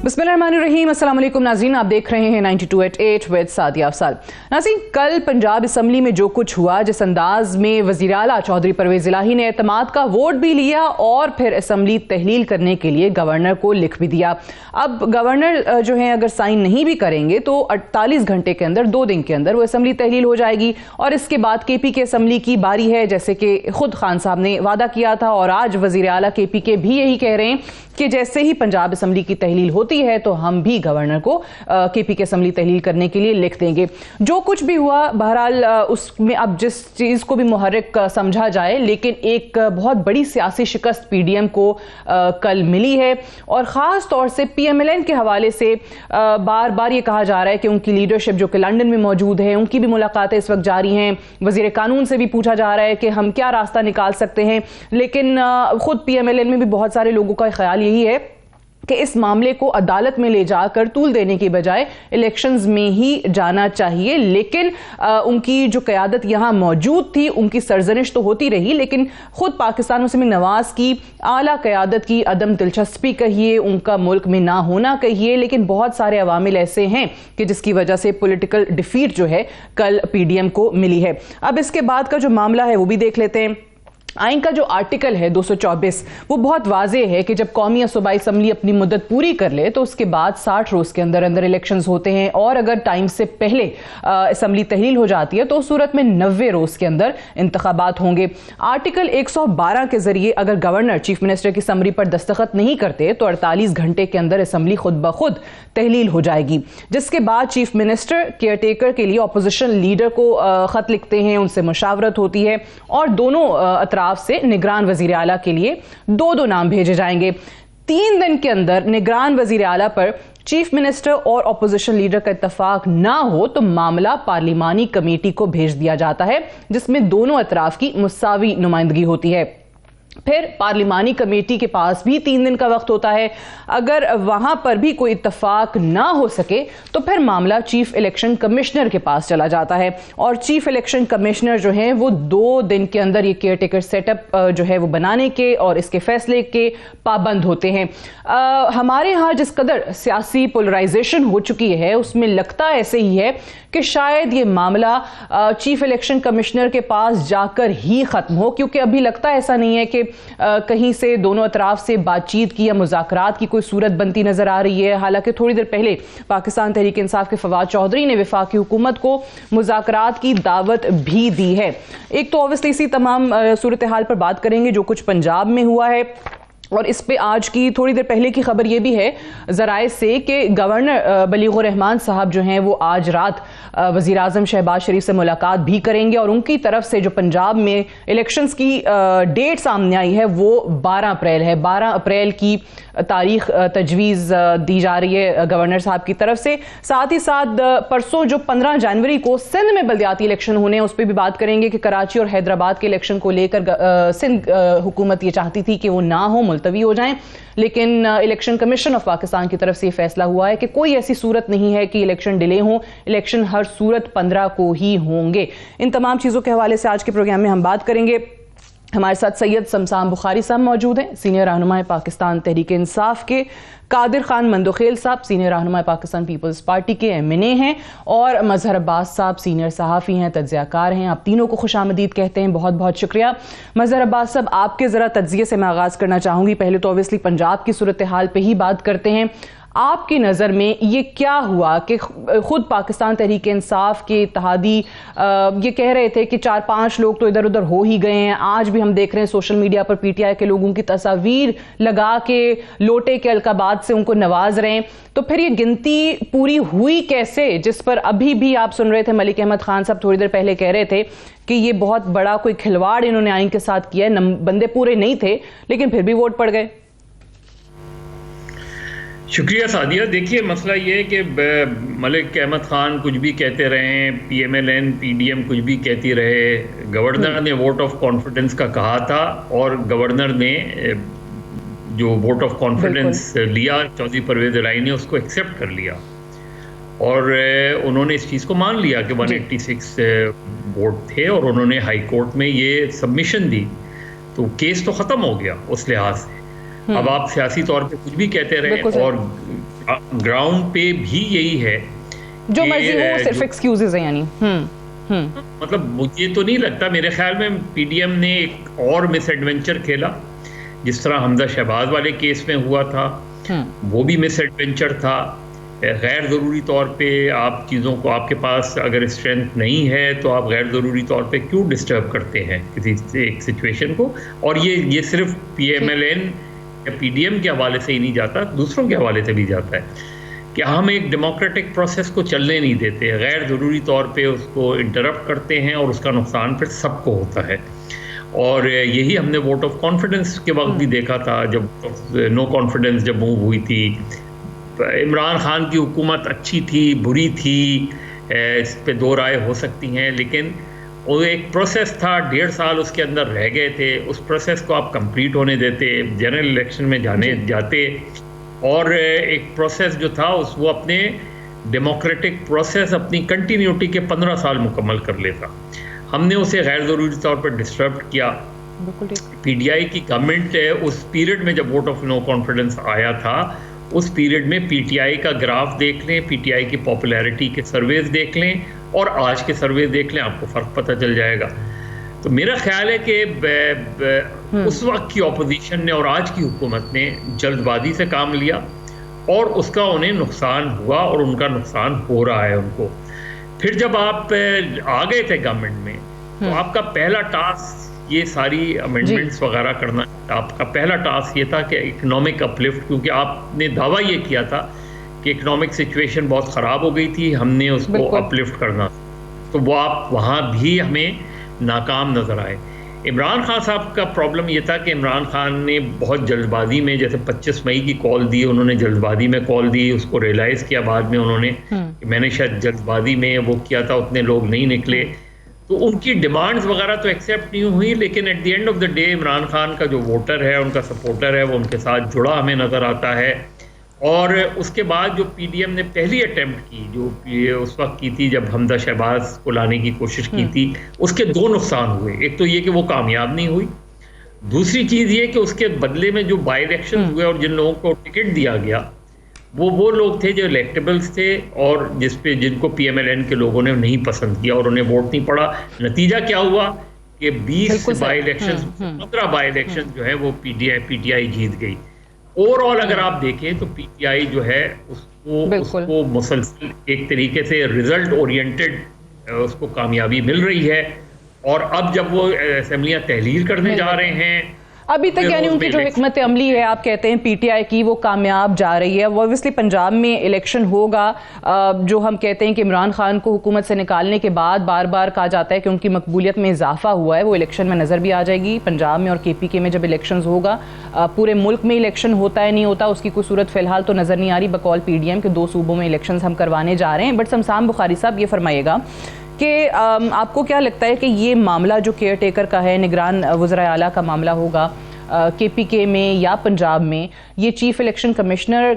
बिस्मिल्लाहिर्रहमानिर्रहीम, अस्सलाम वालेकुम नाज़रीन, आप देख रहे हैं 92.8 विद सादिया अफसाल। नाज़रीन, कल पंजाब असम्बली में जो कुछ हुआ, जिस अंदाज में वज़ीर आला चौधरी परवेज़ इलाही ने एतमाद का वोट भी लिया और फिर असम्बली तहलील करने के लिए गवर्नर को लिख भी दिया। अब गवर्नर जो है अगर साइन नहीं भी करेंगे तो 48 घंटे के अंदर, 2 दिन के अंदर वो असम्बली तहलील हो जाएगी और इसके बाद KP के असम्बली की बारी है, जैसे कि खुद खान साहब ने वादा किया था और आज वज़ीर आला KP के भी यही कह रहे हैं कि जैसे ही पंजाब असम्बली की तहलील होती है तो हम भी गवर्नर को KP के असम्बली तहलील करने के लिए लिख देंगे। जो कुछ भी हुआ बहरहाल उसमें अब जिस चीज़ को भी मुहर्रिक समझा जाए, लेकिन एक बहुत बड़ी सियासी शिकस्त PDM को कल मिली है और ख़ास तौर से PMLN के हवाले से बार बार ये कहा जा रहा है कि उनकी लीडरशिप जो कि लंदन में मौजूद है, उनकी भी मुलाकातें इस वक्त जारी हैं। वज़ीर कानून से भी पूछा जा रहा है कि हम क्या रास्ता निकाल सकते हैं, लेकिन खुद PMLN में भी बहुत सारे लोगों का ख्याल यही है कि इस मामले को अदालत में ले जाकर तूल देने की बजाय इलेक्शंस में ही जाना चाहिए। लेकिन उनकी जो क़यादत यहाँ मौजूद थी, उनकी सरजनिश तो होती रही, लेकिन खुद पाकिस्तान मुस्लिम नवाज की आला क़यादत की अदम दिलचस्पी कहिए, उनका मुल्क में ना होना कहिए, लेकिन बहुत सारे अवामिल ऐसे हैं कि जिसकी वजह से पॉलिटिकल डिफीट जो है कल PDM को मिली है। अब इसके बाद का जो मामला है वो भी देख लेते हैं। आइन का जो आर्टिकल है 224 वो बहुत वाज़ेह है कि जब कौमी या सूबाई असम्बली अपनी मुद्दत पूरी कर ले तो उसके बाद 60 रोज़ के अंदर अंदर इलेक्शंस होते हैं और अगर टाइम से पहले असम्बली तहलील हो जाती है तो उस सूरत में 90 रोज़ के अंदर इंतखाबात होंगे। आर्टिकल 112 के जरिए अगर गवर्नर चीफ मिनिस्टर की समरी पर दस्तखत नहीं करते तो 48 घंटे के अंदर असम्बली खुद ब खुद तहलील हो जाएगी, जिसके बाद चीफ मिनिस्टर केयर टेकर के लिए अपोजिशन लीडर को ख़त लिखते हैं, उनसे मुशावरत होती है और दोनों से निगरान वजीर आला के लिए 2 नाम भेजे जाएंगे। 3 दिन के अंदर निगरान वजीर आला पर चीफ मिनिस्टर और अपोजिशन लीडर का इत्तफाक ना हो तो मामला पार्लिमानी कमेटी को भेज दिया जाता है, जिसमें दोनों अतराफ की मुसावी नुमाइंदगी होती है। फिर पार्लिमानी कमेटी के पास भी 3 दिन का वक्त होता है। अगर वहां पर भी कोई इत्तफाक ना हो सके तो फिर मामला चीफ इलेक्शन कमिश्नर के पास चला जाता है और चीफ इलेक्शन कमिश्नर जो है वो 2 दिन के अंदर ये केयर टेकर सेटअप जो है वो बनाने के और इसके फैसले के पाबंद होते हैं। हमारे यहाँ जिस कदर सियासी पोलराइजेशन हो चुकी है उसमें लगता ऐसे ही है कि शायद ये मामला चीफ इलेक्शन कमिश्नर के पास जाकर ही खत्म हो, क्योंकि अभी लगता ऐसा नहीं है कि कहीं से दोनों अतराफ से बातचीत की या मुज़ाकरात की कोई सूरत बनती नजर आ रही है। हालांकि थोड़ी देर पहले पाकिस्तान तहरीक इंसाफ के फवाद चौधरी ने वफाकी हुकूमत को मुज़ाकरात की दावत भी दी है। एक तो ऑब्वियसली इसी तमाम सूरत हाल पर बात करेंगे जो कुछ पंजाब में हुआ है और इस पे आज की थोड़ी देर पहले की खबर ये भी है ज़राए से कि गवर्नर बलीगुर रहमान साहब जो हैं वो आज रात वज़ीर आज़म शहबाज शरीफ से मुलाकात भी करेंगे और उनकी तरफ से जो पंजाब में इलेक्शंस की डेट सामने आई है वो 12 अप्रैल है। 12 अप्रैल की तारीख तजवीज़ दी जा रही है गवर्नर साहब की तरफ से। साथ ही साथ परसों जो 15 जनवरी को सिंध में बल्दियाती इलेक्शन होने हैं उस पर भी बात करेंगे कि कराची और हैदराबाद के इलेक्शन को लेकर सिंध हुकूमत ये चाहती थी कि वो ना हो, मुलतवी हो जाएं, लेकिन इलेक्शन कमीशन ऑफ पाकिस्तान की तरफ से ये फैसला हुआ है कि कोई ऐसी सूरत नहीं है कि इलेक्शन डिले हो, इलेक्शन हर सूरत 15 को ही होंगे। इन तमाम चीज़ों के हवाले से आज के प्रोग्राम में हम बात करेंगे। हमारे साथ सैयद शमशान बुखारी साहब मौजूद हैं, सीनियर रहनुमाए पाकिस्तान तहरीक इंसाफ के, कादिर खान मंदोखेल साहब सीनियर रहनुमाए पाकिस्तान पीपल्स पार्टी के MNA हैं और मजहर अब्बास साहब सीनियर सहाफ़ी हैं, तज्ज़ियाकार हैं। आप तीनों को खुशामदीद कहते हैं, बहुत बहुत शुक्रिया। मजहर अब्बास साहब, आपके ज़रा तज्ज़िये से मैं आगाज़ करना चाहूँगी। पहले तो ऑब्वियसली पंजाब की सूरत हाल पर ही बात करते हैं। आपकी नज़र में ये क्या हुआ कि खुद पाकिस्तान तहरीक इंसाफ के इत्तेहादी ये कह रहे थे कि 4-5 लोग तो इधर उधर हो ही गए हैं। आज भी हम देख रहे हैं सोशल मीडिया पर PTI के लोगों की तस्वीर लगा के लोटे के अलकाबाद से उनको नवाज रहे हैं। तो फिर ये गिनती पूरी हुई कैसे, जिस पर अभी भी आप सुन रहे थे मलिक अहमद खान साहब थोड़ी देर पहले कह रहे थे कि ये बहुत बड़ा कोई खिलवाड़ इन्होंने आइन के साथ किया है, बंदे पूरे नहीं थे लेकिन फिर भी वोट पड़ गए। शुक्रिया सादिया। देखिए मसला ये है कि मलिक अहमद ख़ान कुछ भी कहते रहे, PMLN PDM कुछ भी कहती रहे, गवर्नर ने वोट ऑफ कॉन्फिडेंस का कहा था और गवर्नर ने जो वोट ऑफ कॉन्फिडेंस लिया चौधरी परवेज़ इलाही ने उसको एक्सेप्ट कर लिया और उन्होंने इस चीज़ को मान लिया कि 186 वोट थे और उन्होंने हाई कोर्ट में ये सबमिशन दी, तो केस तो ख़त्म हो गया उस लिहाज से। अब आप सियासी तौर पे कुछ भी कहते रहे और ग्राउंड पे भी यही है, जो मर्जी हो, सिर्फ एक्सक्यूजेज हैं यानी। मतलब मुझे तो नहीं लगता, मेरे ख्याल में पीडीएम ने एक और मिस एडवेंचर खेला, जिस तरह हमजा शहबाज वाले केस में हुआ था, वो भी मिस एडवेंचर था। गैर ज़रूरी तौर पे आप चीज़ों को, आपके पास अगर स्ट्रेंथ नहीं है तो आप गैर ज़रूरी तौर पे क्यों डिस्टर्ब करते हैं किसी एक सिचुएशन को। और ये सिर्फ पीएमएलएन या पीडीएम के हवाले से ही नहीं जाता, दूसरों के हवाले से भी जाता है कि हम एक डेमोक्रेटिक प्रोसेस को चलने नहीं देते, गैर ज़रूरी तौर पे उसको इंटरप्ट करते हैं और उसका नुकसान फिर सबको होता है। और यही हमने वोट ऑफ कॉन्फिडेंस के वक्त भी देखा था, जब नो कॉन्फिडेंस जब मूव हुई थी। इमरान खान की हुकूमत अच्छी थी, बुरी थी, इस पे दो राय हो सकती हैं, लेकिन वो एक प्रोसेस था, 1.5 साल उसके अंदर रह गए थे, उस प्रोसेस को आप कंप्लीट होने देते, जनरल इलेक्शन में जाते, और एक प्रोसेस जो था वो अपने डेमोक्रेटिक प्रोसेस अपनी कंटिन्यूटी के 15 साल मुकम्मल कर लेता। हमने उसे गैर ज़रूरी तौर पर डिस्टर्ब किया। पीडीआई की गवर्नमेंट उस पीरियड में जब वोट ऑफ नो कॉन्फिडेंस आया था, उस पीरियड में पीटीआई का ग्राफ देख लें, पीटीआई की पॉपुलैरिटी के सर्वेज देख लें और आज के सर्वेज देख लें, आपको फ़र्क पता चल जाएगा। तो मेरा ख्याल है कि उस वक्त की ऑपोजिशन ने और आज की हुकूमत ने जल्दबाजी से काम लिया और उसका उन्हें नुकसान हुआ और उनका नुकसान हो रहा है उनको। फिर जब आप आ गए थे गवर्नमेंट में, तो आपका पहला टास्क ये सारी अमेंडमेंट्स वगैरह करना, आपका पहला टास्क ये था कि इकोनॉमिक अपलिफ्ट, क्योंकि आपने दावा ये किया था कि इकोनॉमिक सिचुएशन बहुत ख़राब हो गई थी, हमने उसको अपलिफ्ट करना, तो वो आप वहाँ भी हमें नाकाम नज़र आए। इमरान खान साहब का प्रॉब्लम ये था कि इमरान खान ने बहुत जल्दबाजी में, जैसे 25 मई की कॉल दी, उन्होंने जल्दबाजी में कॉल दी, उसको रियलाइज़ किया बाद में उन्होंने कि मैंने शायद जल्दबाजी में वो किया था, उतने लोग नहीं निकले, तो उनकी डिमांड्स वगैरह तो एक्सेप्ट नहीं हुई। लेकिन at the end of the day Imran Khan का जो वोटर है, उनका सपोर्टर है, वो उनके साथ जुड़ा हमें नज़र आता है। और उसके बाद जो पीडीएम ने पहली अटेम्प्ट की, जो उस वक्त की थी जब हमजा शहबाज को लाने की कोशिश की थी, उसके दो नुकसान हुए। एक तो ये कि वो कामयाब नहीं हुई, दूसरी चीज़ ये कि उसके बदले में जो बाई इलेक्शन हुए और जिन लोगों को टिकट दिया गया, वो लोग थे जो इलेक्टेबल्स थे और जिनको पीएमएलएन के लोगों ने नहीं पसंद किया और उन्हें वोट नहीं पड़ा। नतीजा क्या हुआ कि 20 बाई इलेक्शन, 15 बाई इलेक्शन जो है वो पीटीआई जीत गई। ओवरऑल अगर आप देखें तो पीटीआई जो है उसको मुसलसल एक तरीके से रिजल्ट ओरिएंटेड उसको कामयाबी मिल रही है। और अब जब वो असेंबलियां तहलील करने जा रहे हैं, अभी तक यानी उनकी जो हिकमत अमली है, आप कहते हैं पीटीआई की, वो कामयाब जा रही है। ऑब्वियसली पंजाब में इलेक्शन होगा, जो हम कहते हैं कि इमरान खान को हुकूमत से निकालने के बाद बार बार कहा जाता है कि उनकी मकबूलियत में इजाफा हुआ है, वो इलेक्शन में नज़र भी आ जाएगी। पंजाब में और केपीके में जब इलेक्शन होगा, पूरे मुल्क में इलेक्शन होता है नहीं होता उसकी कोई सूरत फिलहाल तो नज़र नहीं आ रही। बकौल पीडीएम के 2 सूबों में इलेक्शन हम करवाने जा रहे हैं। बट शमशान बुखारी साहब, ये फरमाइएगा कि आपको क्या लगता है कि ये मामला जो केयर टेकर का है, निगरान वज़राए आला का मामला होगा केपीके में या पंजाब में, ये चीफ इलेक्शन कमिश्नर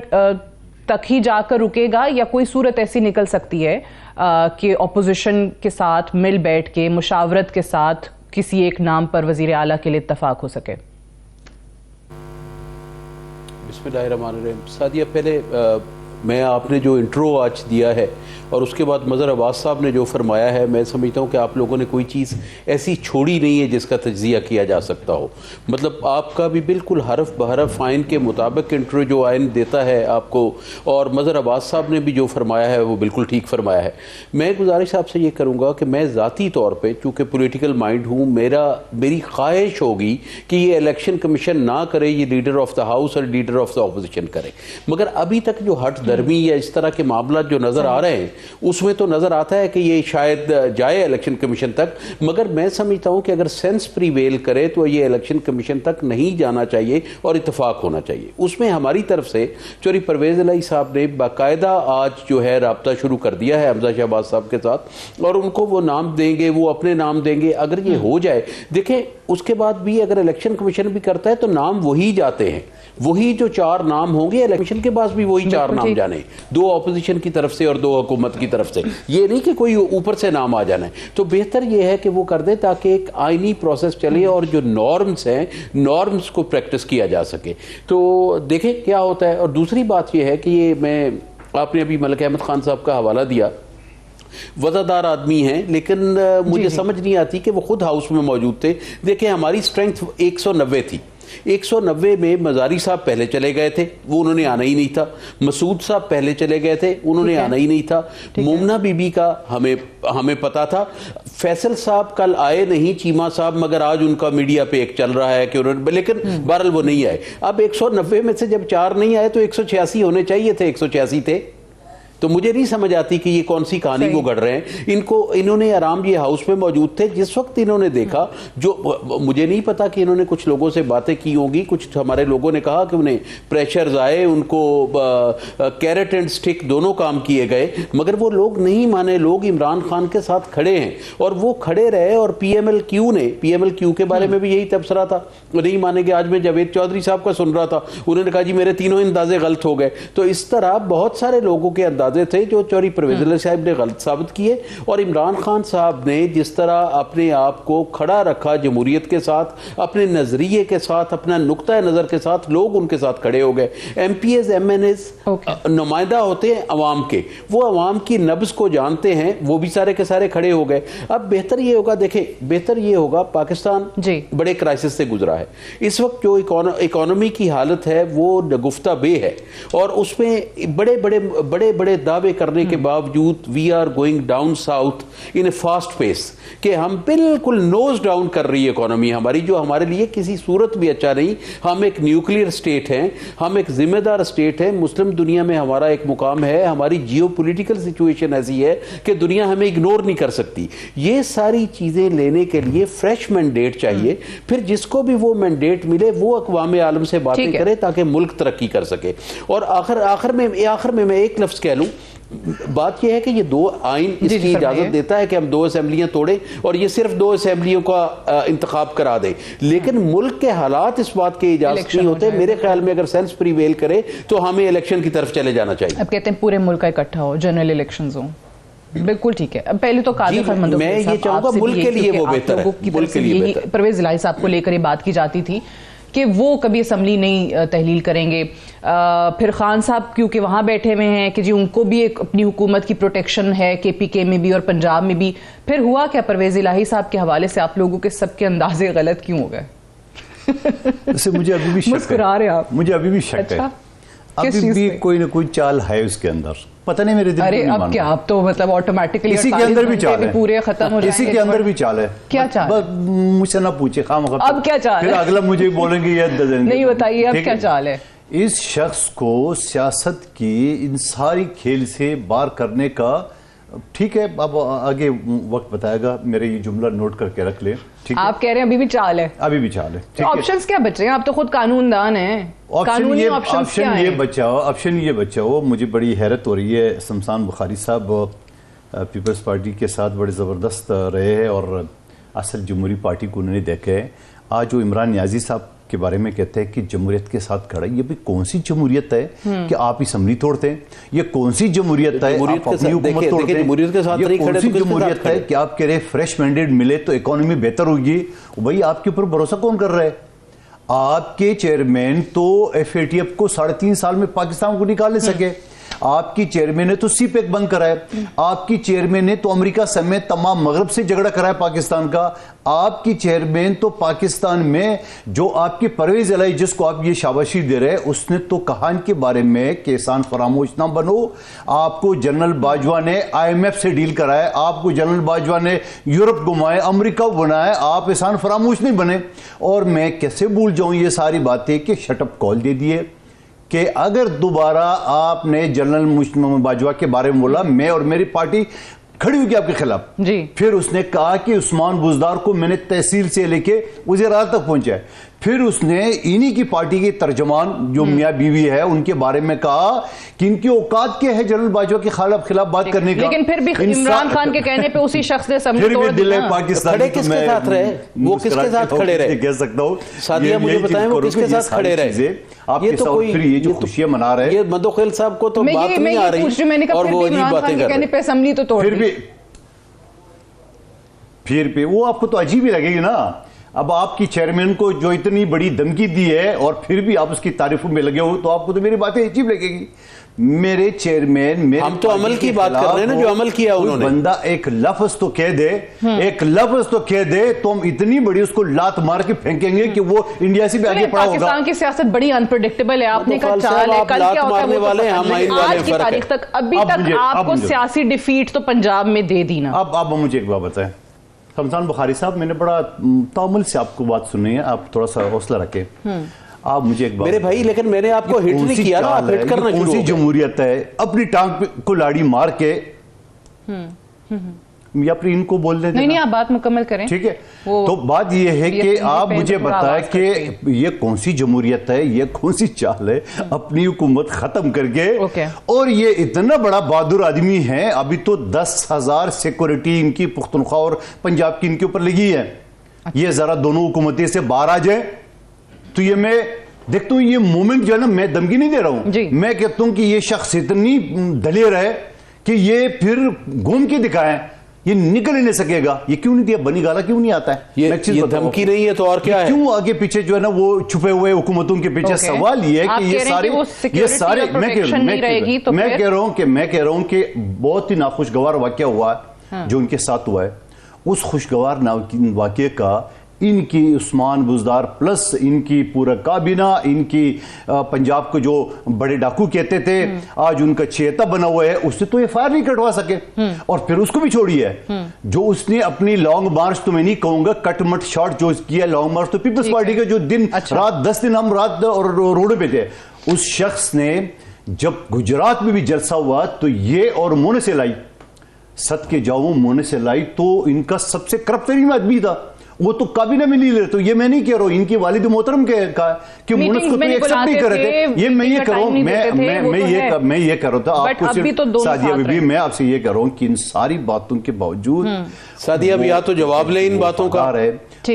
तक ही जाकर रुकेगा या कोई सूरत ऐसी निकल सकती है कि ऑपोजिशन के साथ मिल बैठ के मुशावरत के साथ किसी एक नाम पर वज़ीर आला के लिए इत्तफाक हो सके? बिस्मिल्लाहिर्रहमानिर्रहीम। सादिया, पहले मैं आपने जो इंट्रो आज दिया है और उसके बाद मज़हर अब्बास साहब ने जो फरमाया है, मैं समझता हूँ कि आप लोगों ने कोई चीज़ ऐसी छोड़ी नहीं है जिसका तज्ज़िया किया जा सकता हो। मतलब आपका भी बिल्कुल हरफ बहरफ आइन के मुताबिक इंट्रो जो आइन देता है आपको, और मज़हर अब्बास साहब ने भी जो फरमाया है वो बिल्कुल ठीक फरमाया है। मैं गुजारिश आपसे ये करूँगा कि मैं ज़ाती तौर पर, चूँकि पोलिटिकल माइंड हूँ, मेरी ख्वाहिश होगी कि ये इलेक्शन कमीशन ना करे, ये लीडर ऑफ द हाउस और लीडर ऑफ द अपोजिशन करे। मगर अभी तक जो हट दरमी या इस तरह के मामला जो नज़र आ रहे हैं, उसमें तो नज़र आता है कि ये शायद जाए इलेक्शन कमीशन तक। मगर मैं समझता हूँ कि अगर सेंस प्रीवेल करे तो ये इलेक्शन कमीशन तक नहीं जाना चाहिए और इत्तेफाक होना चाहिए। उसमें हमारी तरफ से चौधरी परवेज़ इलाही साहब ने बाकायदा आज जो है राब्ता शुरू कर दिया है हमजा शहबाज साहब के साथ, और उनको वो नाम देंगे, वो अपने नाम देंगे। अगर ये हो जाए, देखें उसके बाद भी अगर इलेक्शन कमीशन भी करता है तो नाम वही जाते हैं, वही जो 4 नाम होंगे इलेक्शन के पास भी वही 4 नाम जाने, 2 ऑपोजिशन की तरफ से और 2 हुकूमत की तरफ से, ये नहीं कि कोई ऊपर से नाम आ जाना है। तो बेहतर ये है कि वो कर दे ताकि एक आईनी प्रोसेस चले और जो नॉर्म्स हैं, नॉर्म्स को प्रैक्टिस किया जा सके। तो देखें क्या होता है। और दूसरी बात ये है कि ये आपने अभी मलिक अहमद खान साहब का हवाला दिया, वज़ादार आदमी हैं, लेकिन मुझे समझ नहीं आती कि वो खुद हाउस में मौजूद थे। देखें हमारी स्ट्रेंथ 190 थी, 190 में मजारी साहब पहले चले गए थे, वो उन्होंने आना ही नहीं था। मसूद साहब पहले चले गए थे, उन्होंने आना ही नहीं था। मुमना बीबी का हमें पता था। फैसल साहब कल आए नहीं, चीमा साहब, मगर आज उनका मीडिया पे एक चल रहा है कि उन्होंने, लेकिन बहरहाल वो नहीं आए। अब 190 में से जब 4 नहीं आए तो 186 होने चाहिए थे, 186 थे। तो मुझे नहीं समझ आती कि ये कौन सी कहानी वो गढ़ रहे हैं। इन्होंने आराम ये हाउस में मौजूद थे जिस वक्त इन्होंने देखा, जो मुझे नहीं पता कि इन्होंने कुछ लोगों से बातें की होंगी, कुछ हमारे लोगों ने कहा कि उन्हें प्रेशर्स आए, उनको कैरेट एंड स्टिक दोनों काम किए गए, मगर वो लोग नहीं माने। लोग इमरान खान के साथ खड़े हैं और वो खड़े रहे। और PMLQ के बारे में भी यही तबसरा था, वो नहीं मानेंगे। आज मैं जावेद चौधरी साहब का सुन रहा था, उन्होंने कहा जी मेरे तीनों अंदाजे गलत हो गए। तो इस तरह बहुत सारे लोगों के अंदाजे थे जो चौधरी परवेज इलाही साहब ने गलत साबित किए। और इमरान खान साहब ने जिस तरह अपने आप को खड़ा रखा जमहूरियत के साथ, अपने नजरिए के साथ, अपना नुक्ता नजर के साथ, लोग उनके साथ खड़े हो गए। MPs MNs नुमाइंदा होते हैं अवाम के, वो अवाम की नब्ज को जानते हैं, वो भी सारे के सारे खड़े हो गए। अब बेहतर ये होगा, देखें बेहतर ये होगा, पाकिस्तान बड़े क्राइसिस से गुजरा है। इस वक्त जो इकोनॉमी की हालत है वो गुफ्ता बे है, और उसमें बड़े बड़े दावे करने के बावजूद we are going down south in a fast pace, कि हम बिल्कुल नोज डाउन कर रही है इकोनॉमी हमारी, जो हमारे लिए किसी सूरत भी अच्छा नहीं। हम एक न्यूक्लियर स्टेट हैं, हम एक जिम्मेदार स्टेट है, मुस्लिम दुनिया में हमारा एक मुकाम है, हमारी जियोपॉलिटिकल सिचुएशन ऐसी है कि दुनिया हमें इग्नोर नहीं कर सकती। ये सारी चीजें लेने के लिए फ्रेश मैंडेट चाहिए। फिर जिसको भी वो मैंडेट मिले वो अक़वाम आलम से बातें करे ताकि मुल्क तरक्की कर सके। और आखिर में मैं एक लफ्ज कह लूं, बात यह है कि ये 2 आइन इसकी इजाजत देता है कि हम 2 असेंबलियां तोड़ें और ये सिर्फ 2 असेंबलियों का इंतखाब करा दे, लेकिन मुल्क के हालात इस बात के इजाजत नहीं होते। मेरे ख्याल में अगर सेंस प्रीवेल करे तो हमें इलेक्शन की तरफ चले जाना चाहिए। अब कहते हैं पूरे मुल्क का इकट्ठा हो, जनरल इलेक्शंस हो, बिल्कुल ठीक है। अब पहले तो मैं ये चाहूंगा मुल्क के लिए वो बेहतर है। परवेज इलाही साहब को लेकर बात की जाती थी कि वो कभी असम्बली नहीं तहलील करेंगे। फिर खान साहब क्योंकि वहाँ बैठे हुए हैं कि जी उनको भी एक अपनी हुकूमत की प्रोटेक्शन है, KPK में भी और पंजाब में भी। फिर हुआ क्या परवेज इलाही साहब के हवाले से आप लोगों के सबके अंदाजे गलत क्यों हो गए? मुझे अभी भी शक मुस्कुरा रहे आप। मुझे अभी भी शक है, अभी भी कोई ना कोई चाल है उसके अंदर, पता नहीं मेरे दिल में। अरे अब क्या, अब तो मतलब ऑटोमेटिकली इसी के अंदर भी चाल है, पूरे खत्म हो जाएंगे। इसी के अंदर भी चाल है। क्या चाल? मुझसे ना पूछे खामखा। अब क्या चाल है? फिर अगला मुझे बोलेंगे ये नहीं बताइए अब क्या चाल है? इस शख्स को सियासत की इन सारी खेल से बाहर करने का, ठीक है अब आगे वक्त बताएगा, मेरे ये जुमला नोट करके रख ले। ठीक आप कह रहे हैं अभी भी चाल है? अभी भी चाल है। तो ऑप्शंस क्या बचे हैं? आप तो खुद कानूनदान हैं। ऑप्शन ये बचा हो। मुझे बड़ी हैरत हो रही है, शमशान बुखारी साहब पीपल्स पार्टी के साथ बड़े ज़बरदस्त रहे हैं और असल जमहूरी पार्टी को उन्होंने देखा है। आज जो इमरान नियाजी साहब के बारे में कहते हैं कि जमहूरियत के साथ खड़ा, ये भी कौन सी जमहूरियत है कि आप असम्बली तोड़ते हैं? ये कौन सी जमहूरियत है आप अपनी हुकूमत तोड़ते हैं? ये कौन सी जमहूरियत है कि आप कह रहे फ्रेश मैंडेट मिले तो इकोनॉमी बेहतर होगी? भाई आपके ऊपर भरोसा कौन कर रहा है? आपके चेयरमैन तो FATF को 3.5 साल में पाकिस्तान को निकाल नहीं सके। आपकी चेयरमैन ने तो CPEC बंद कराया, आपकी चेयरमैन ने तो अमेरिका समेत तमाम मगरब से झगड़ा कराया पाकिस्तान का, आपकी चेयरमैन तो पाकिस्तान में जो आपकी परवेज इलाही जिसको आप ये शाबाशी दे रहे हैं, उसने तो कहा इनके बारे में कि एहसान फरामोश ना बनो। आपको जनरल बाजवा ने IMF से डील कराया, आपको जनरल बाजवा ने यूरोप घुमाए, अमेरिका बनाया, आप एहसान फरामोश नहीं बने। और मैं कैसे भूल जाऊं ये सारी बातें कि शटअप कॉल दे दिए कि अगर दोबारा आपने जनरल बाजवा के बारे में बोला, मैं और मेरी पार्टी खड़ी होगी आपके खिलाफ जी। फिर उसने कहा कि उस्मान बुजदार को मैंने तहसील से लेके वज़ीर आला तक पहुंचाया। फिर उसने इन्हीं की पार्टी के तर्जमान जो मियाँ बीवी है उनके बारे में कहा कि इनकी औकात क्या है जनरल बाजवा के खिलाफ बात करने का। लेकिन फिर भी इमरान खान के कहने पे उसी शख्स ने असेंबली तोड़ दी ना। पाकिस्तान खड़े किसके साथ रहे, वो किसके साथ खड़े रहे, कह सकता हूँ। सादिया मुझे बताएं वो किसके साथ खड़े रहे। ये तो कोई ये जो खुशियां मना रहे, ये मदोखेल साहब को तो बात नहीं आ रही और वो अजीब बातें कर रहे हैं। असेंबली तो तोड़ दी। फिर भी वो आपको तो अजीब ही लगेगी ना। अब आपकी चेयरमैन को जो इतनी बड़ी धमकी दी है और फिर भी आप उसकी तारीफों में लगे हो, तो आपको तो मेरी बातें अजीब लगेगी। मेरे चेयरमैन, हम तो अमल की बात कर रहे हैं ना, जो अमल किया उन्होंने। बंदा एक लफ्ज तो कह दे, एक लफ्ज तो कह दे, तो हम इतनी बड़ी उसको लात मार के फेंकेंगे कि वो इंडिया से भी आगे पड़ा होगा। पाकिस्तान की सियासत बड़ी अनप्रेडिक्टेबल है। आपने कहा चाल है, कल क्या होता है वाले हम आज की तारीख तक अभी तक आपको सियासी डिफीट तो पंजाब में दे दी ना। अब मुझे एक बात बताएं शमशान बुखारी साहब, मैंने बड़ा तामुल से आपको बात सुनी है, आप थोड़ा सा हौसला रखें। आप मुझे एक बात मेरे भाई, लेकिन मैंने आपको हिट नहीं किया ना, आप हिट करना शुरू हो गए। कौन सी जमहूरियत है अपनी टांग को लाड़ी मार के, या फिर इनको बोलने देना। नहीं, आप बात मुकम्मल करें। ठीक है, तो बात ये है कि आप मुझे बताएं कि ये कौन सी जमहूरियत है, ये कौन सी चाल है अपनी हुकूमत खत्म करके। और ये इतना बड़ा बहादुर आदमी है, अभी तो 10,000 सिक्योरिटी इनकी पुख्तनख्वा और पंजाब की इनके ऊपर लगी है। ये जरा दोनों हुकूमतें से बाहर आ जाए तो ये मैं देखता हूं, ये मोमेंट जो है ना, मैं धमकी नहीं दे रहा हूं, मैं कहता हूं कि ये शख्स इतनी दलेर है कि ये फिर घूम के दिखाएं, ये निकल ही नहीं सकेगा। ये क्यों नहीं दिया, बनी गाला क्यों नहीं आता है? ये धमकी नहीं है तो और क्या है? क्यों आगे पीछे जो है ना वो छुपे हुए हुकूमतों के पीछे? सवाल ये है कि ये सारे मैं कह रहा हूं कि बहुत ही नाखुशगवार वाकया हुआ है जो उनके साथ हुआ है। उस खुशगवार वाकये का इनकी उस्मान बुज़दार प्लस इनकी पूरा काबीना, इनकी पंजाब को जो बड़े डाकू कहते थे, आज उनका चेता बना हुआ है, उससे तो एफआईआर नहीं कटवा सके। और फिर उसको भी छोड़िए, जो उसने अपनी लॉन्ग मार्च, तो मैं नहीं कहूंगा कटमट शॉट जो किया, लॉन्ग मार्च तो पीपल्स पार्टी का जो दिन रात 10 दिन हम रात और रोड पे थे, उस शख्स ने जब गुजरात में भी जलसा हुआ तो ये और मोने से लाई, सद के जाऊं मोने से लाई, तो इनका सबसे करप्ट तरीन आदमी था, वो तो काबीना में नहीं ले रहे। तो ये मैं नहीं कह रहा हूं, इनकी वालिद मोहतरम का कि मुनस को तो एक्सेप्ट नहीं कर रहे थे। ये मैं ये कह रहा हूं, मैं ये कह रहा था आपको सिर्फ सादिया बीबी, मैं आपसे ये कह रहा हूं कि इन सारी बातों के बावजूद सादिया भी या तो जवाब ले इन बातों का,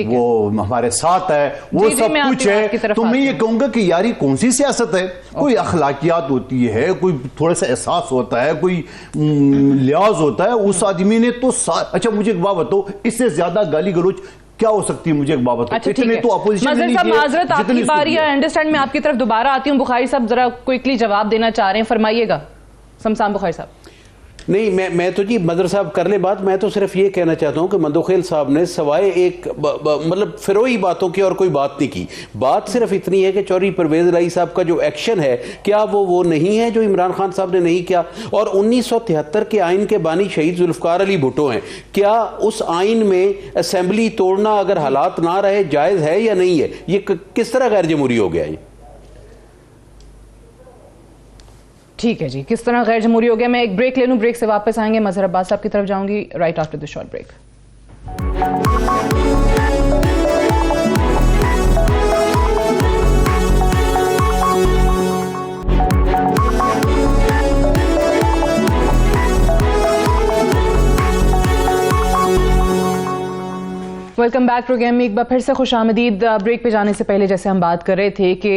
वो हमारे साथ है, वो सब कुछ है। तो मैं ये कहूंगा कि यार ये कौन सी सियासत है? कोई अखलाकियात होती है, कोई थोड़ा सा एहसास होता है, कोई लिहाज होता है। उस आदमी ने तो अच्छा मुझे एक बात बताओ, इससे ज्यादा गाली गलोच क्या हो सकती है? मुझे एक बात बताओ। अच्छा, इतने तो अपोजिशन माजरत आपकी बारी है, अंडरस्टैंड, मैं आपकी तरफ दोबारा आती हूँ। बुखारी साहब जरा क्विकली जवाब देना चाह रहे हैं, फरमाइएगा। शमशान बुखारी साहब। नहीं, मैं तो जी मदर साहब कर ले बात। मैं तो सिर्फ ये कहना चाहता हूं कि मंदोखेल साहब ने सवाए एक मतलब फिरोई बातों की और कोई बात नहीं की। बात सिर्फ इतनी है कि चौधरी परवेज इलाही साहब का जो एक्शन है, क्या वो नहीं है जो इमरान खान साहब ने नहीं किया? और 1973 के आइन के बानी शहीद जुल्फकार अली भुट्टो हैं, क्या उस आइन में असेंबली तोड़ना अगर हालात ना रहे जायज है या नहीं है? ये किस तरह गैर जमहूरी हो गया? ये ठीक है जी, किस तरह गैर जमहूरी हो गया। मैं एक ब्रेक ले लूं, ब्रेक से वापस आएंगे, मजहर अब्बास साहब की तरफ जाऊंगी right after the short break. Welcome back programme में एक बार फिर से खुश आमदीद। ब्रेक पे जाने से पहले जैसे हम बात कर रहे थे कि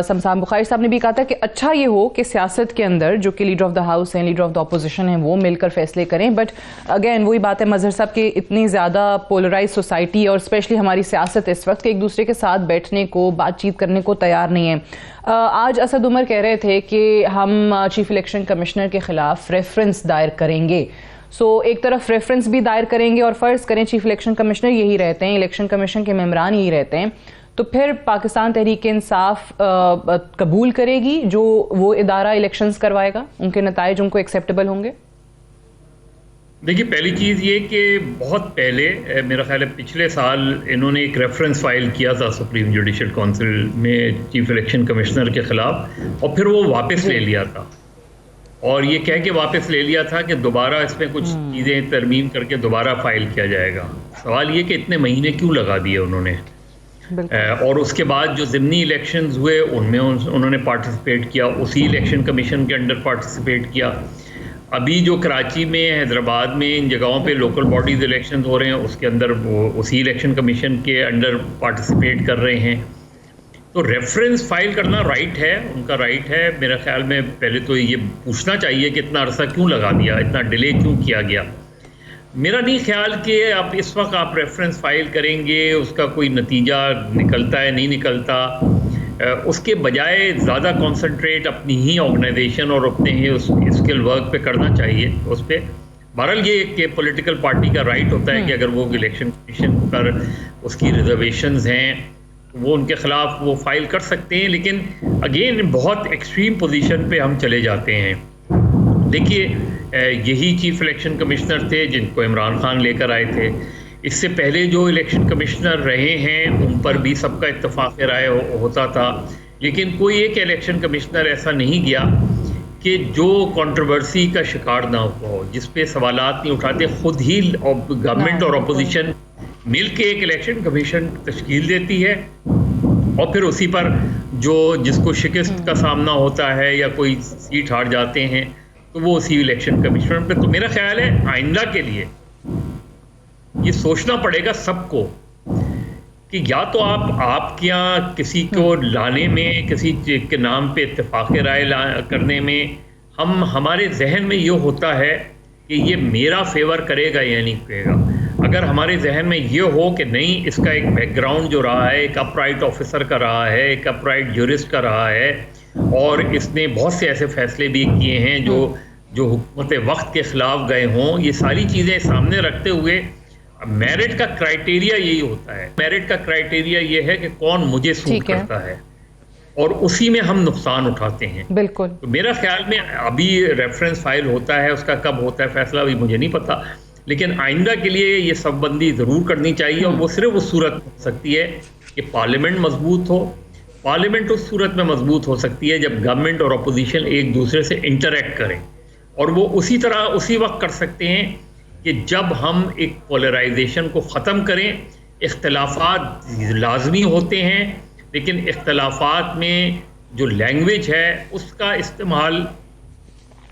शमशान बुखारी साहब ने भी कहा था कि अच्छा ये हो कि सियासत के अंदर जो कि लीडर ऑफ द हाउस हैं, लीडर ऑफ द अपोजिशन हैं, वो मिलकर फैसले करें। बट अगेन वही बात है मजहर साहब की, इतनी ज़्यादा पोलराइज सोसाइटी और स्पेशली हमारी सियासत इस वक्त एक दूसरे के साथ बैठने को, बातचीत करने को तैयार नहीं है। आज असद उमर कह रहे थे कि हम चीफ इलेक्शन कमिश्नर के खिलाफ रेफरेंस दायर करेंगे। एक तरफ रेफरेंस भी दायर करेंगे और फर्ज करें चीफ इलेक्शन कमिश्नर यही रहते हैं, इलेक्शन कमीशन के मेंबरान यही रहते हैं, तो फिर पाकिस्तान तहरीक इंसाफ कबूल करेगी जो वो इदारा इलेक्शंस करवाएगा, उनके नताइज उनको एक्सेप्टेबल होंगे? देखिए, पहली चीज़ ये कि बहुत पहले मेरा ख्याल है पिछले साल इन्होंने एक रेफरेंस फाइल किया था सुप्रीम जुडिशल काउंसिल में चीफ इलेक्शन कमिश्नर के खिलाफ, और फिर वो वापस ले लिया था। और ये कह के वापस ले लिया था कि दोबारा इसमें कुछ चीज़ें तरमीम करके दोबारा फाइल किया जाएगा। सवाल ये कि इतने महीने क्यों लगा दिए उन्होंने? और उसके बाद जो ज़िमनी इलेक्शंस हुए उनमें उन्होंने पार्टिसिपेट किया, उसी इलेक्शन कमीशन के अंडर पार्टिसिपेट किया। अभी जो कराची में, हैदराबाद में, इन जगहों पे लोकल बॉडीज़ इलेक्शंस हो रहे हैं, उसके अंदर वो उसी इलेक्शन कमीशन के अंडर पार्टिसिपेट कर रहे हैं। तो रेफरेंस फाइल करना राइट है, उनका राइट है। मेरा ख्याल में पहले तो ये पूछना चाहिए कि इतना अरसा क्यों लगा दिया, इतना डिले क्यों किया गया। मेरा नहीं ख्याल कि आप इस वक्त आप रेफरेंस फाइल करेंगे, उसका कोई नतीजा निकलता है नहीं निकलता। उसके बजाय ज़्यादा कंसंट्रेट अपनी ही ऑर्गेनाइजेशन और अपने ही उस स्किल वर्क पे करना चाहिए उस पर। बहरहाल ये कि पॉलिटिकल पार्टी का राइट होता है कि अगर वो इलेक्शन कमीशन पर उसकी रिजर्वेशंस हैं वो उनके ख़िलाफ़ वो फाइल कर सकते हैं। लेकिन अगेन बहुत एक्सट्रीम पोजीशन पे हम चले जाते हैं। देखिए, यही चीफ इलेक्शन कमिश्नर थे जिनको इमरान खान लेकर आए थे। इससे पहले जो इलेक्शन कमिश्नर रहे हैं उन पर भी सबका इत्तफाक राय होता था, लेकिन कोई एक इलेक्शन कमिश्नर ऐसा नहीं गया कि जो कंट्रोवर्सी का शिकार ना हो, जिस पे सवालात नहीं उठाते। खुद ही गवर्नमेंट और अपोजिशन मिल के एक इलेक्शन कमीशन तश्कील देती है और फिर उसी पर जिसको शिकस्त का सामना होता है या कोई सीट हार जाते हैं तो वो उसी इलेक्शन कमीशन पे। तो मेरा ख्याल है आइंदा के लिए ये सोचना पड़ेगा सबको कि या तो आपके यहाँ किसी को लाने में, किसी के नाम पे इत्तेफाक राय करने में हमारे जहन में ये होता है कि ये मेरा फेवर करेगा या नहीं करेगा। अगर हमारे जहन में ये हो कि नहीं, इसका एक बैकग्राउंड जो रहा है, एक अपराइट ऑफिसर का रहा है, एक अपराइट ज्यूरिस्ट का रहा है और इसने बहुत से ऐसे फैसले भी किए हैं जो हुकूमत वक्त के ख़िलाफ़ गए हों, ये सारी चीज़ें सामने रखते हुए मेरिट का क्राइटेरिया यही होता है। मेरिट का क्राइटेरिया ये है कि कौन मुझे सूट करता है और उसी में हम नुकसान उठाते हैं। बिल्कुल। तो मेरा ख्याल में अभी रेफरेंस फाइल होता है, उसका कब होता है फैसला अभी मुझे नहीं पता, लेकिन आइंदा के लिए ये सबबंदी ज़रूर करनी चाहिए और वो सिर्फ उस सूरत में हो सकती है कि पार्लियामेंट मजबूत हो। पार्लियामेंट उस सूरत में मजबूत हो सकती है जब गवर्नमेंट और अपोजिशन एक दूसरे से इंटरेक्ट करें, और वो उसी तरह उसी वक्त कर सकते हैं कि जब हम एक पोलराइजेशन को ख़त्म करें। इख्तलाफात लाजमी होते हैं, लेकिन इख्तलाफात में जो लैंग्वेज है उसका इस्तेमाल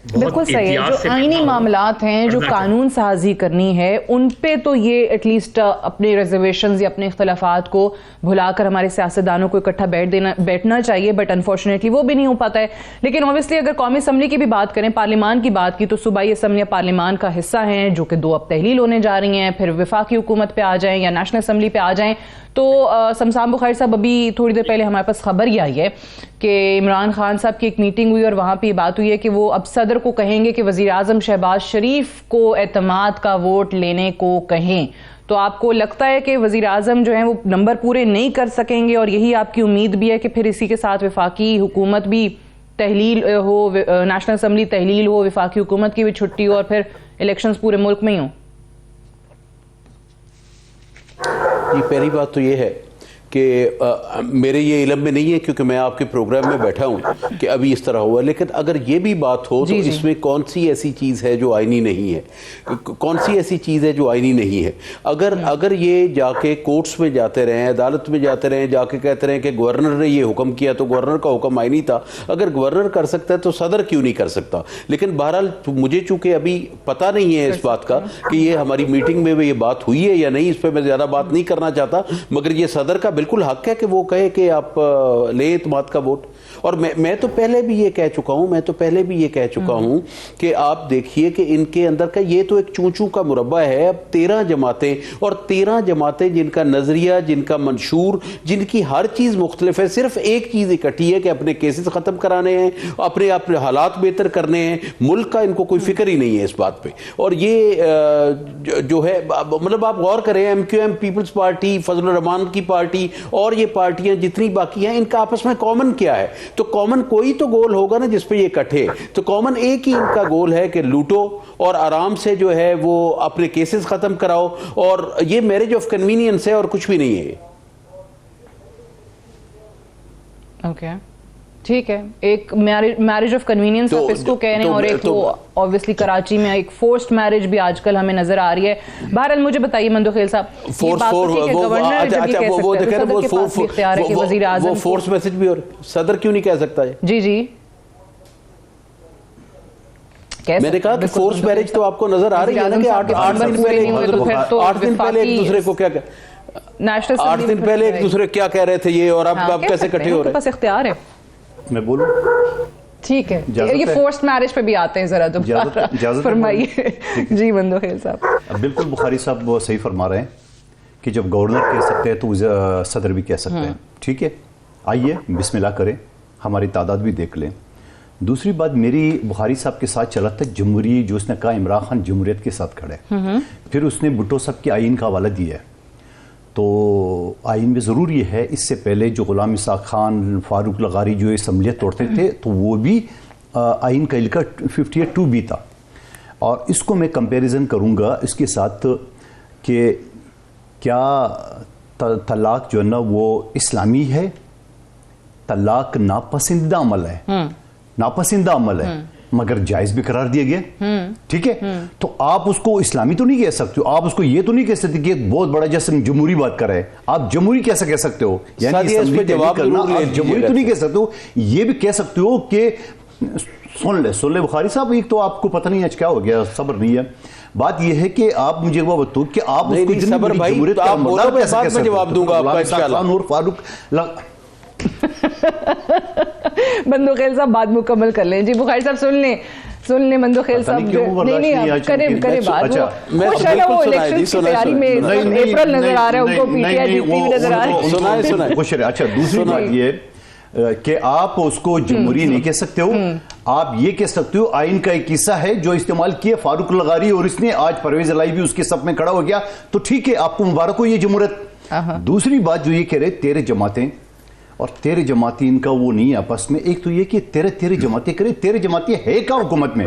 बिल्कुल सही है। जो आईनी मामलात हैं, जो कानून साजी करनी है, उन पे तो ये एटलीस्ट अपने रिजर्वेशंस या अपने इख्तलाफात को भुलाकर हमारे सियासतदानों को इकट्ठा बैठना चाहिए, बट अनफॉर्चुनेटली वो भी नहीं हो पाता है। लेकिन ऑब्वियसली अगर कौमी असम्बली की भी बात करें, पार्लियामान की बात की, तो सूबाई असम्बलियाँ पार्लियामान का हिस्सा हैं, जो कि 2 अब तहलील होने जा रही हैं, फिर वफाकी हुकूमत पे आ जाएं या नेशनल असम्बली पे आ जाएं। तो शमशान बुखारी साहब, अभी थोड़ी देर पहले हमारे पास खबर ये आई है कि इमरान खान साहब की एक मीटिंग हुई और वहाँ पे ये बात हुई है कि वो अब सदर को कहेंगे कि वज़ीर आज़म शहबाज शरीफ को एतमाद का वोट लेने को कहें। तो आपको लगता है कि वज़ीर आज़म जो है वो नंबर पूरे नहीं कर सकेंगे और यही आपकी उम्मीद भी है कि फिर इसी के साथ वफाकी हुकूमत भी तहलील हो, नेशनल असम्बली तहलील हो, वफाकी हुकूमत की भी छुट्टी हो और फिर इलेक्शंस पूरे मुल्क में ही हो? जी, पहली बात तो ये है कि मेरे ये इल्म में नहीं है क्योंकि मैं आपके प्रोग्राम में बैठा हूँ कि अभी इस तरह हुआ, लेकिन अगर ये भी बात हो तो इसमें कौन सी ऐसी चीज़ है जो आईनी नहीं है, कौन सी ऐसी चीज़ है जो आईनी नहीं है। अगर ये जाके कोर्ट्स में जाते रहें, अदालत में जाते रहें, जाके कहते रहें कि गवर्नर ने ये हुक्म किया तो गवर्नर का हुक्म आईनी था, अगर गवर्नर कर सकता है तो सदर क्यों नहीं कर सकता। लेकिन बहरहाल मुझे चूँकि अभी पता नहीं है इस बात का कि ये हमारी मीटिंग में ये बात हुई है या नहीं, इस पर मैं ज़्यादा बात नहीं करना चाहता, मगर ये सदर का बिल्कुल हक है कि वो कहे कि आप ले इत्मीनान का वोट। और मैं तो पहले भी ये कह चुका हूं कि आप देखिए कि इनके अंदर का ये तो एक चूचू का मुरब्बा है। अब 13 जमातें और 13 जमातें जिनका नजरिया, जिनका मंशूर, जिनकी हर चीज मुख्तलिफ है, सिर्फ एक चीज इकट्ठी है कि अपने केसेस खत्म कराने हैं, अपने हालात बेहतर करने हैं, मुल्क का इनको कोई फिक्र ही नहीं है इस बात पे। और ये जो है, मतलब आप गौर करें, MQM peoples party, Fazlur Rahman की पार्टी और ये पार्टियां जितनी बाकी हैं, इनका आपस में कॉमन क्या है? तो कॉमन कोई तो गोल होगा ना जिस पे ये इकट्ठे। तो कॉमन एक ही इनका गोल है कि लूटो और आराम से जो है वो अपने केसेस खत्म कराओ, और ये मैरिज ऑफ कन्वीनियंस है और कुछ भी नहीं है। ओके। ठीक है, एक मैरिज ऑफ कन्वीनियंस आप इसको कह रहे हैं, और एक वो ऑब्वियसली कराची में एक फोर्स्ड मैरिज भी आजकल हमें नजर आ रही है। बहरहाल मुझे बताइए मंदोखेल साहब, वो फोर्स मैसेज भी, और सदर क्यों नहीं कह सकता है? जी जी, मैंने कहा कि फोर्स मैरिज तो आपको नजर आ रही है ना कि 8 दिन पहले एक दूसरे को क्या नेशनल 8 दिन पहले एक दूसरे क्या कह रहे थे ये, और अब कैसे इकट्ठे हो रहे हैं? इख्तियार है, मैं बोलूं? ठीक है, ये फोर्स्ड मैरिज पे भी आते हैं, जरा दोबारा फरमाइए। जी मंदोखेल साहब। बिल्कुल बुखारी साहब वो सही फरमा रहे हैं कि जब गवर्नर कह सकते हैं तो सदर भी कह सकते हैं। ठीक है, आइए बिस्मिल्लाह करें, हमारी तादाद भी देख लें। दूसरी बात मेरी बुखारी साहब के साथ चला था जमहूरी, जो उसने कहा इमरान खान जमहूरियत के साथ खड़े, फिर उसने भुट्टो साहब के आइन का हवाला दिया है। तो आइन में ज़रूर ये है, इससे पहले जो गुलाम इसाक खान, फारूक लगारी जो असम्बलियत तोड़ते थे, तो वो भी आइन का इल्का 58(2) भी था। और इसको मैं कंपैरिजन करूँगा इसके साथ कि क्या तलाक जो है ना वो इस्लामी है, तलाक नापसंदीदा अमल है, नापसंदीदा अमल है, मगर जायज भी करार दिया गया। ठीक है, तो आप उसको इस्लामी तो नहीं कह सकते हो, आप उसको ये तो नहीं कह सकते कि एक बहुत बड़ा जैसे जमहूरी बात कर रहे हैं, आप जमहूरी कैसे कह सकते हो? यानी जवाब करना, आप जमहूरी तो नहीं कह सकते हो, ये भी कह सकते हो कि सुन ले बुखारी साहब, एक तो आपको पता नहीं आज क्या हो गया, सब्र नहीं है। बात यह है कि आप मुझे वो बताओ कि आप उसको सब्र भाई, तो आप बोलो, मैं जवाब दूंगा आपका इंशाअल्लाह। और फारूक मंदोखेल साहब बात मुकम्मल कर लें। जी बुखारी साहब सुन लें मंदोखेल साहब, नहीं आप करें बात। खुश है ना वो इलेक्शंस की तैयारी में, अप्रैल नजर आ रहा है उनको, पीटीआई जीतती हुई नजर आ रही है। सुनाए खुश है। अच्छा, दूसरी बात ये कि आप उसको जमहूरी नहीं कह सकते हो, आप ये कह सकते हो आइन का एक किस्सा है जो इस्तेमाल किया फारूक लगारी, और इसने आज परवेज इलाही भी उसके सब में खड़ा हो गया, तो ठीक है, आपको मुबारक हो ये जमहूरियत। दूसरी बात जो ये कह रहे तेरे जमातें और तेरे जमाती, इनका वो नहीं है आपस में। एक तो ये कि तेरे जमाती करे, तेरे जमाती है क्या हुकूमत में?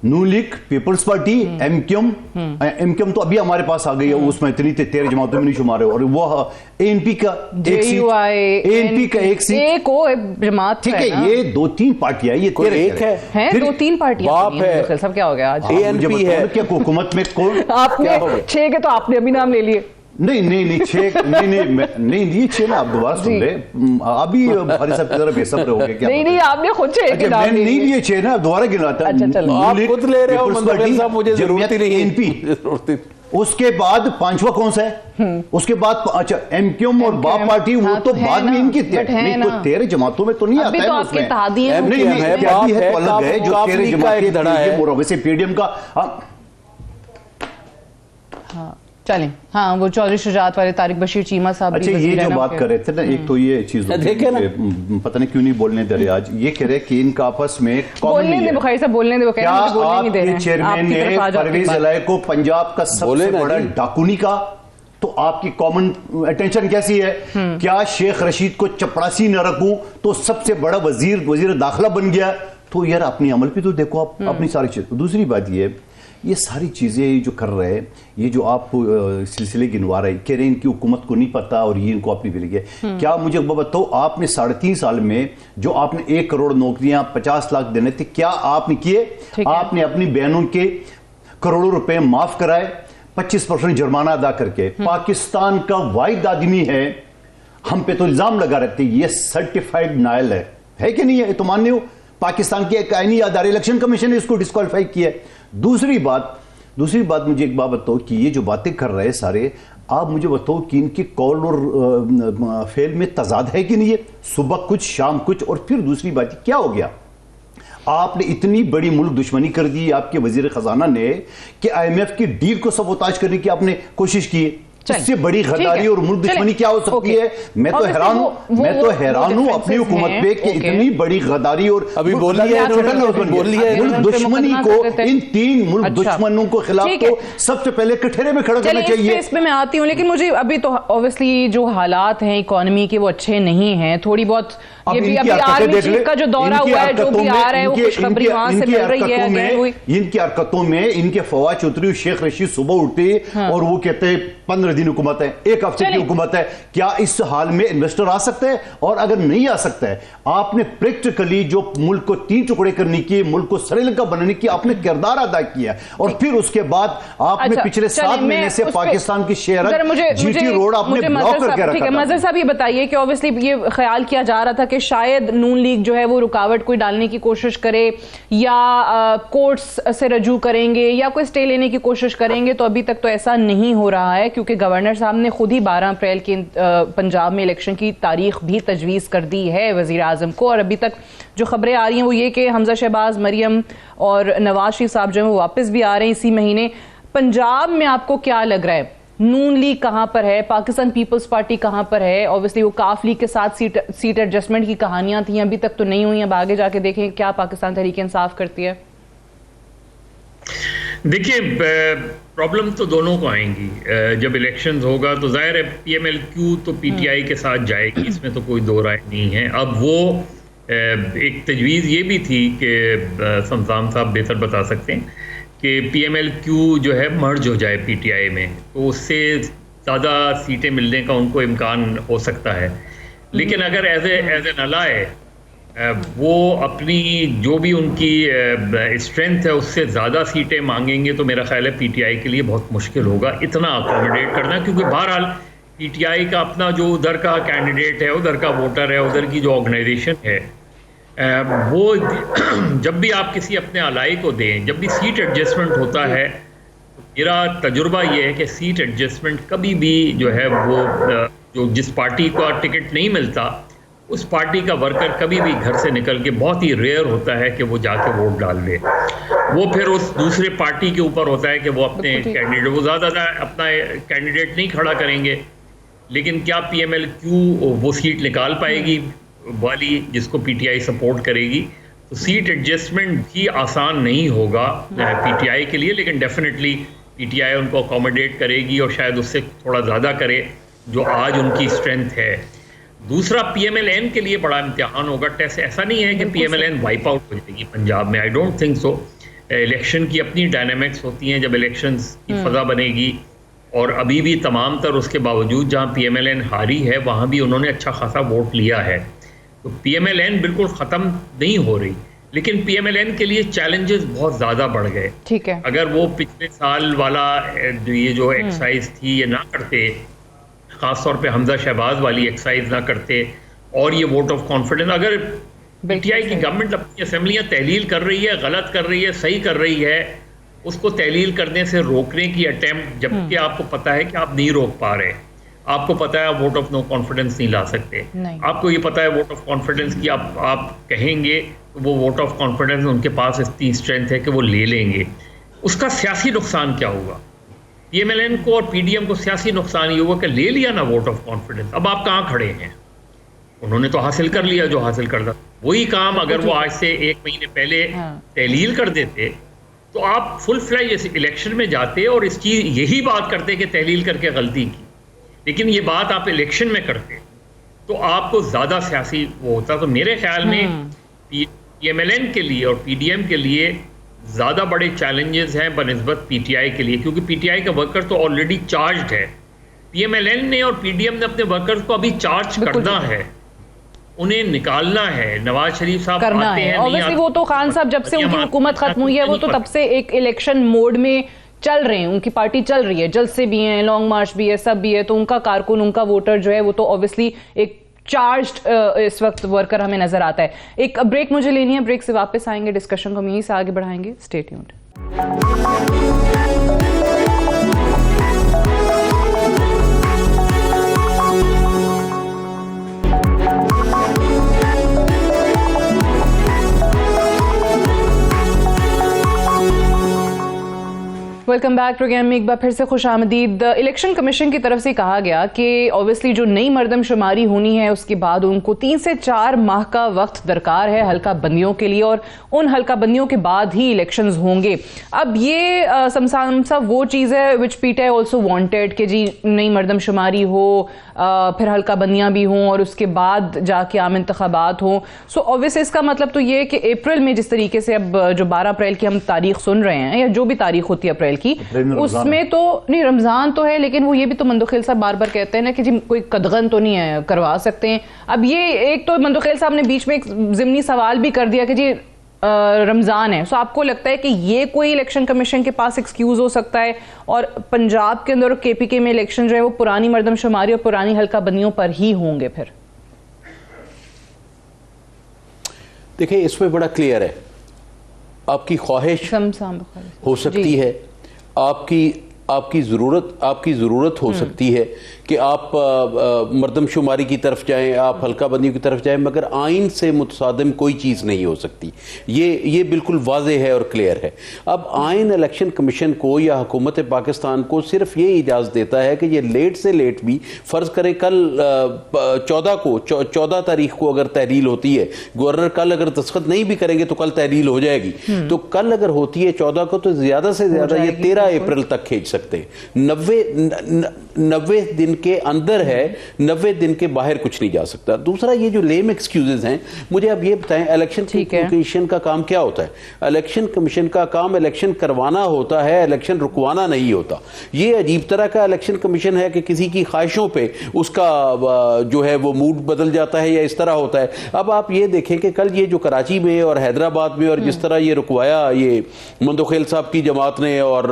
नून लीग, पीपल्स पार्टी, एमक्यूएम तो अभी हमारे पास आ गई है, उसमें इतनी तेरे जमातों में नहीं शुमार है, और वो एएनपी का एक सीट, जमात, ठीक है, ये 2-3 पार्टियां, ये तेरे एक है, 2-3 पार्टियां, सब क्या हो गया आज? एएनपी है क्या हुकूमत में कौन? आपने 6 के तो आपने अभी नाम ले लिए। नहीं 6 नहीं ये 6 ना, आप दोबारा सुन ले, अभी बुखारी साहब की तरह बेसब्र हो गए क्या? नहीं आपने खुद 6 के नाम नहीं लिए 6 ना, दोबारा गिनाता। अच्छा चलो, आप खुद ले रहे हो मंदोखेल साहब, मुझे जरूरत ही नहीं है एनपी। उसके बाद 5वां कौन सा है? उसके बाद अच्छा एमक्यूएम और बाप पार्टी, वो तो बाद में इनकी तो तेरे जमातों में तो नहीं आता है उसमें। नहीं है तो अलग है, जो तेरे जमाती धड़ा है वैसे पीडीएम का। चलें, हाँ वो चौधरी शुजात वाले तारिक बशीर चीमा साहब। अच्छा, ये जो बात कर रहे थे ना, एक तो ये चीज पता नहीं क्यों नहीं बोलने दे रहे आज, ये कह रहे कि इनका आपस में बोलने दे, बुखारी साहब बोलने दे, क्या आपके चेयरमैन ने परवेज इलाही को पंजाब का सबसे बड़ा डाकू नहीं कहा? तो आपकी कॉमन अटेंशन कैसी है? क्या शेख रशीद को चपरासी न रखूं तो सबसे बड़ा वजीर दाखिला बन गया? तो यार अपनी अमल भी तो देखो आप, अपनी सारी चीज। दूसरी बात ये सारी चीज़ें जो कर रहे हैं, ये जो आप सिलसिले गिनवा रहे, कह रहे हैं इनकी हुकूमत को नहीं पता और ये इनको अपनी मिल गया। क्या मुझे बताओ, आपने 3.5 साल में जो आपने 1 करोड़ नौकरियां 50 लाख देने थे, क्या आपने किए? आपने अपनी बहनों के करोड़ों रुपए माफ कराए 25% जुर्माना अदा करके। पाकिस्तान का वाहिद आदमी है, हम पे तो इल्जाम लगा रहे थे ये सर्टिफाइड नायल है कि नहीं है? तो मान्य हो, पाकिस्तान के एक आईनी अदारे इलेक्शन कमीशन ने इसको डिस्क्वालीफाई किया। दूसरी बात मुझे एक बात बताओ कि ये जो बातें कर रहे हैं सारे, आप मुझे बताओ कि इनके कौल और फेल में तजाद है कि नहीं है? सुबह कुछ शाम कुछ। और फिर दूसरी बात क्या हो गया, आपने इतनी बड़ी मुल्क दुश्मनी कर दी आपके वजीर खजाना ने कि IMF की डील को सबोताज करने की आपने कोशिश की। इससे बड़ी गद्दारी और मुल्क दुश्मनी क्या हो सकती है? मैं तो हैरान हूं अपनी हुकूमत पे कि इतनी बड़ी गद्दारी और अभी बोल लिया मुल्क दुश्मनी को, इन 3 मुल्क दुश्मनों को खिलाफ तो सबसे पहले कठेरे में खड़ा करना चाहिए। इस पे मैं आती हूँ, लेकिन मुझे अभी तो ऑब्वियसली जो हालात हैं इकोनॉमी के वो अच्छे नहीं हैं, थोड़ी बहुत अब ये भी इनकी अभी हरकतें आर्मी देख ले, चीफ का जो दौरा इनकी हुआ है, जो हरकतों भी में- आ रहा है वो इनकी- खुशखबरी इनकी- वहां से इनकी मिल रही है। हरकतों again में- इनकी हरकतों में इनके फवाद चौधरी शेख रशीद सुबह उठते और वो कहते हैं 15 दिन हुकूमत है, एक हफ्ते की चलिए। हुकूमत है। क्या इस हाल में इन्वेस्टर आ सकते हैं? और अगर नहीं आ सकता है, आपने प्रैक्टिकली जो मुल्क को 3 टुकड़े करने की, मुल्क को श्रीलंका बनाने की आपने किरदार अदा किया, और फिर उसके बाद आपने अच्छा, पिछले चलिए, 7 महीने से उस पे- पाकिस्तान की शेयर जरा जीटी रोड आपने मुझे ब्लॉक मजहर करके साहब, ठीक रखा है, था। मजहर साहब ये बताइए कि ऑब्वियसली ये ख्याल किया जा रहा था कि शायद नून लीग जो है वो रुकावट कोई डालने की कोशिश करे या कोर्ट्स से रजू करेंगे या कोई स्टे लेने की कोशिश करेंगे, तो अभी तक तो ऐसा नहीं हो रहा है, क्योंकि गवर्नर साहब ने खुद ही 12 अप्रैल के पंजाब में इलेक्शन की तारीख भी तजवीज़ कर दी है वज़ीर आज़म को। और अभी तक जो खबरें आ रही हैं वो ये कि हमजा शहबाज, मरियम और नवाज शरीफ साहब जो है वो वापस भी आ रहे हैं इसी महीने। पंजाब में आपको क्या लग रहा है, नून लीग कहां पर है, पाकिस्तान पीपल्स पार्टी कहां पर है? ऑब्वियसली वो काफ लीग के साथ सीट एडजस्टमेंट की कहानियां थी, अभी तक तो नहीं हुई। अब आगे जाके देखें क्या पाकिस्तान तहरीक इंसाफ करती है। देखिए, प्रॉब्लम तो दोनों को आएंगी। जब इलेक्शंस होगा तो जाहिर है पीएमएलक्यू तो पीटीआई के साथ जाएगी, इसमें तो कोई दो राय नहीं है। अब वो एक तजवीज़ ये भी थी कि समसाम साहब बेहतर बता सकते हैं कि पीएमएलक्यू जो है मर्ज हो जाए पीटीआई में, तो उससे ज़्यादा सीटें मिलने का उनको इम्कान हो सकता है। लेकिन अगर एज एन अलाय वो अपनी जो भी उनकी स्ट्रेंथ है उससे ज़्यादा सीटें मांगेंगे तो मेरा ख्याल है पीटीआई के लिए बहुत मुश्किल होगा इतना अकोमोडेट करना, क्योंकि बहरहाल पीटीआई का अपना जो उधर का कैंडिडेट है, उधर का वोटर है, उधर की जो ऑर्गेनाइजेशन है, वो जब भी आप किसी अपने अलाई को दें, जब भी सीट एडजस्टमेंट होता है, तो मेरा तजुर्बा ये है कि सीट एडजस्टमेंट कभी भी जो है वो जो जिस पार्टी का टिकट नहीं मिलता उस पार्टी का वर्कर कभी भी घर से निकल के, बहुत ही रेयर होता है कि वो जाके वोट डाल दे। वो फिर उस दूसरे पार्टी के ऊपर होता है कि वो अपने कैंडिडेट, वो ज़्यादा अपना कैंडिडेट नहीं खड़ा करेंगे। लेकिन क्या पीएमएलक्यू वो सीट निकाल पाएगी वाली जिसको पीटीआई सपोर्ट करेगी? तो सीट एडजस्टमेंट भी आसान नहीं होगा पीटीआई के लिए, लेकिन डेफिनेटली पीटीआई उनको अकोमोडेट करेगी और शायद उससे थोड़ा ज़्यादा करे जो आज उनकी स्ट्रेंथ है। दूसरा, पीएमएलएन के लिए बड़ा इम्तिहान होगा टेस्ट। ऐसा नहीं है कि पीएमएलएन वाइप आउट हो जाएगी पंजाब में, I don't think so. Election की अपनी डायनामिक्स होती हैं, जब इलेक्शंस की फ़ज़ा बनेगी, और अभी भी तमाम तर उसके बावजूद जहाँ पीएमएलएन हारी है वहाँ भी उन्होंने अच्छा खासा वोट लिया है। तो पीएमएलएन बिल्कुल ख़त्म नहीं हो रही, लेकिन पीएमएलएन के लिए चैलेंजेस बहुत ज़्यादा बढ़ गए। ठीक है, अगर वो पिछले साल वाला ये जो एक्सरसाइज थी ये ना करते, ख़ासतौर पे हमजा शहबाज वाली एक्सरसाइज ना करते, और ये वोट ऑफ कॉन्फिडेंस, अगर पीटीआई की गवर्नमेंट अपनी असेंबलियाँ तहलील कर रही है, गलत कर रही है, सही कर रही है, उसको तहलील करने से रोकने की अटेम्प्ट, जबकि आपको पता है कि आप नहीं रोक पा रहे, आपको पता है आप वोट ऑफ नो कॉन्फिडेंस नहीं ला सकते, आपको ये पता है वोट ऑफ कॉन्फिडेंस की आप कहेंगे तो वो वोट ऑफ कॉन्फिडेंस उनके पास इतनी स्ट्रेंथ है कि वो ले लेंगे। उसका सियासी नुकसान क्या होगा? पीएमएलएन को और पीडीएम को सियासी नुकसान ये हुआ कि ले लिया ना वोट ऑफ कॉन्फिडेंस, अब आप कहाँ खड़े हैं? उन्होंने तो हासिल कर लिया जो हासिल करना। वही काम अगर वो आज से 1 महीने पहले तहलील कर देते तो आप फुल फ्लैज इलेक्शन में जाते और इस चीज यही बात करते कि तहलील करके गलती की, लेकिन ये बात आप इलेक्शन में करते तो आपको ज्यादा सियासी वो होता। तो मेरे ख्याल में पीएमएलएन के लिए और पीडीएम के लिए ज्यादा बड़े चैलेंजेस हैं बनिस्बत पीटीआई के लिए, क्योंकि पीटीआई का वर्कर तो ऑलरेडी चार्ज्ड है। पीएमएलएन ने और पीडीएम ने अपने वर्कर्स को अभी चार्ज करना है, उन्हें निकालना है। नवाज शरीफ साहब करना आते है हैं, ऑब्वियसली, वो तो खान साहब जब से उनकी हुकूमत खत्म हुई है वो तो तब से एक इलेक्शन मोड में चल रहे हैं, उनकी पार्टी चल रही है, जलसे भी हैं, लॉन्ग मार्च भी है, सब भी है, तो उनका कारकुन, उनका वोटर जो है वो तो ऑब्वियसली एक चार्ज्ड इस वक्त वर्कर हमें नजर आता है। एक ब्रेक मुझे लेनी है, ब्रेक से वापस आएंगे, डिस्कशन को हम यहीं से आगे बढ़ाएंगे। Stay tuned. Welcome back programme में एक बार फिर से खुशामदीद। इलेक्शन कमीशन की तरफ से कहा गया कि ऑब्वियसली जो नई मरदमशुमारी होनी है उसके बाद उनको 3 से 4 माह का वक्त दरकार है हल्का बंदियों के लिए, और उन हल्का बंदियों के बाद ही इलेक्शंस होंगे। अब ये समसा वो चीज़ है विच पीटीआई ऑल्सो वांटेड कि जी नई मरदमशुमारी हो, फिर हल्का बंदियां भी हों और उसके बाद जाके आम इंतखाबात हों। सो ऑब्वियसली इसका मतलब तो ये है कि अप्रैल में जिस तरीके से अब जो 12 अप्रैल की हम तारीख सुन रहे हैं या जो भी तारीख होती है अप्रैल की, उसमें तो नहीं, रमजान तो है, लेकिन वो ये भी तो मंदोखेल साहब बार बार कहते हैं ना कि जी कोई कदगन तो नहीं है, करवा सकते हैं। अब ये एक तो मंदोखेल साहब ने बीच में एक जिमनी सवाल भी कर दिया कि जी रमजान है। सो आपको लगता है कि ये कोई इलेक्शन कमीशन के पास एक्सक्यूज हो सकता है और पंजाब के अंदर केपीके में इलेक्शन जो है वो पुरानी मरदमशुमारी और पुरानी हल्का बंदियों पर ही होंगे? फिर देखिए, इसमें बड़ा क्लियर है, आपकी ख्वाहिश हो सकती है, आपकी ज़रूरत हो सकती है कि आप मरदमशुमारी की तरफ जाएं, आप हल्का बंदियों की तरफ जाएं, मगर आइन से मुतसादिम कोई चीज़ नहीं हो सकती। ये बिल्कुल वाज़ेह है और क्लियर है। अब आइन इलेक्शन कमीशन को या हुकूमत पाकिस्तान को सिर्फ ये इजाज़त देता है कि ये लेट से लेट भी, फ़र्ज़ करें कल 14 तारीख को अगर तहरील होती है, गवर्नर कल अगर दस्तखत नहीं भी करेंगे तो कल तहरील हो जाएगी, तो कल अगर होती है 14 को तो ज़्यादा से ज़्यादा ये 13 अप्रैल तक खींच सकते हैं। 90 दिन के अंदर है, 90 दिन के बाहर कुछ नहीं जा सकता। दूसरा, ये जो लेम एक्सक्यूजेज हैं, मुझे अब ये बताएं, इलेक्शन कमीशन का काम क्या होता है? इलेक्शन कमीशन का काम इलेक्शन करवाना होता है, इलेक्शन रुकवाना नहीं होता। ये अजीब तरह का इलेक्शन कमीशन है कि किसी की ख्वाहिशों पे उसका जो है वो मूड बदल जाता है या इस तरह होता है। अब आप ये देखें कि कल ये जो कराची में और हैदराबाद में और जिस तरह ये रुकवाया ये मंदोखेल साहब की जमात ने और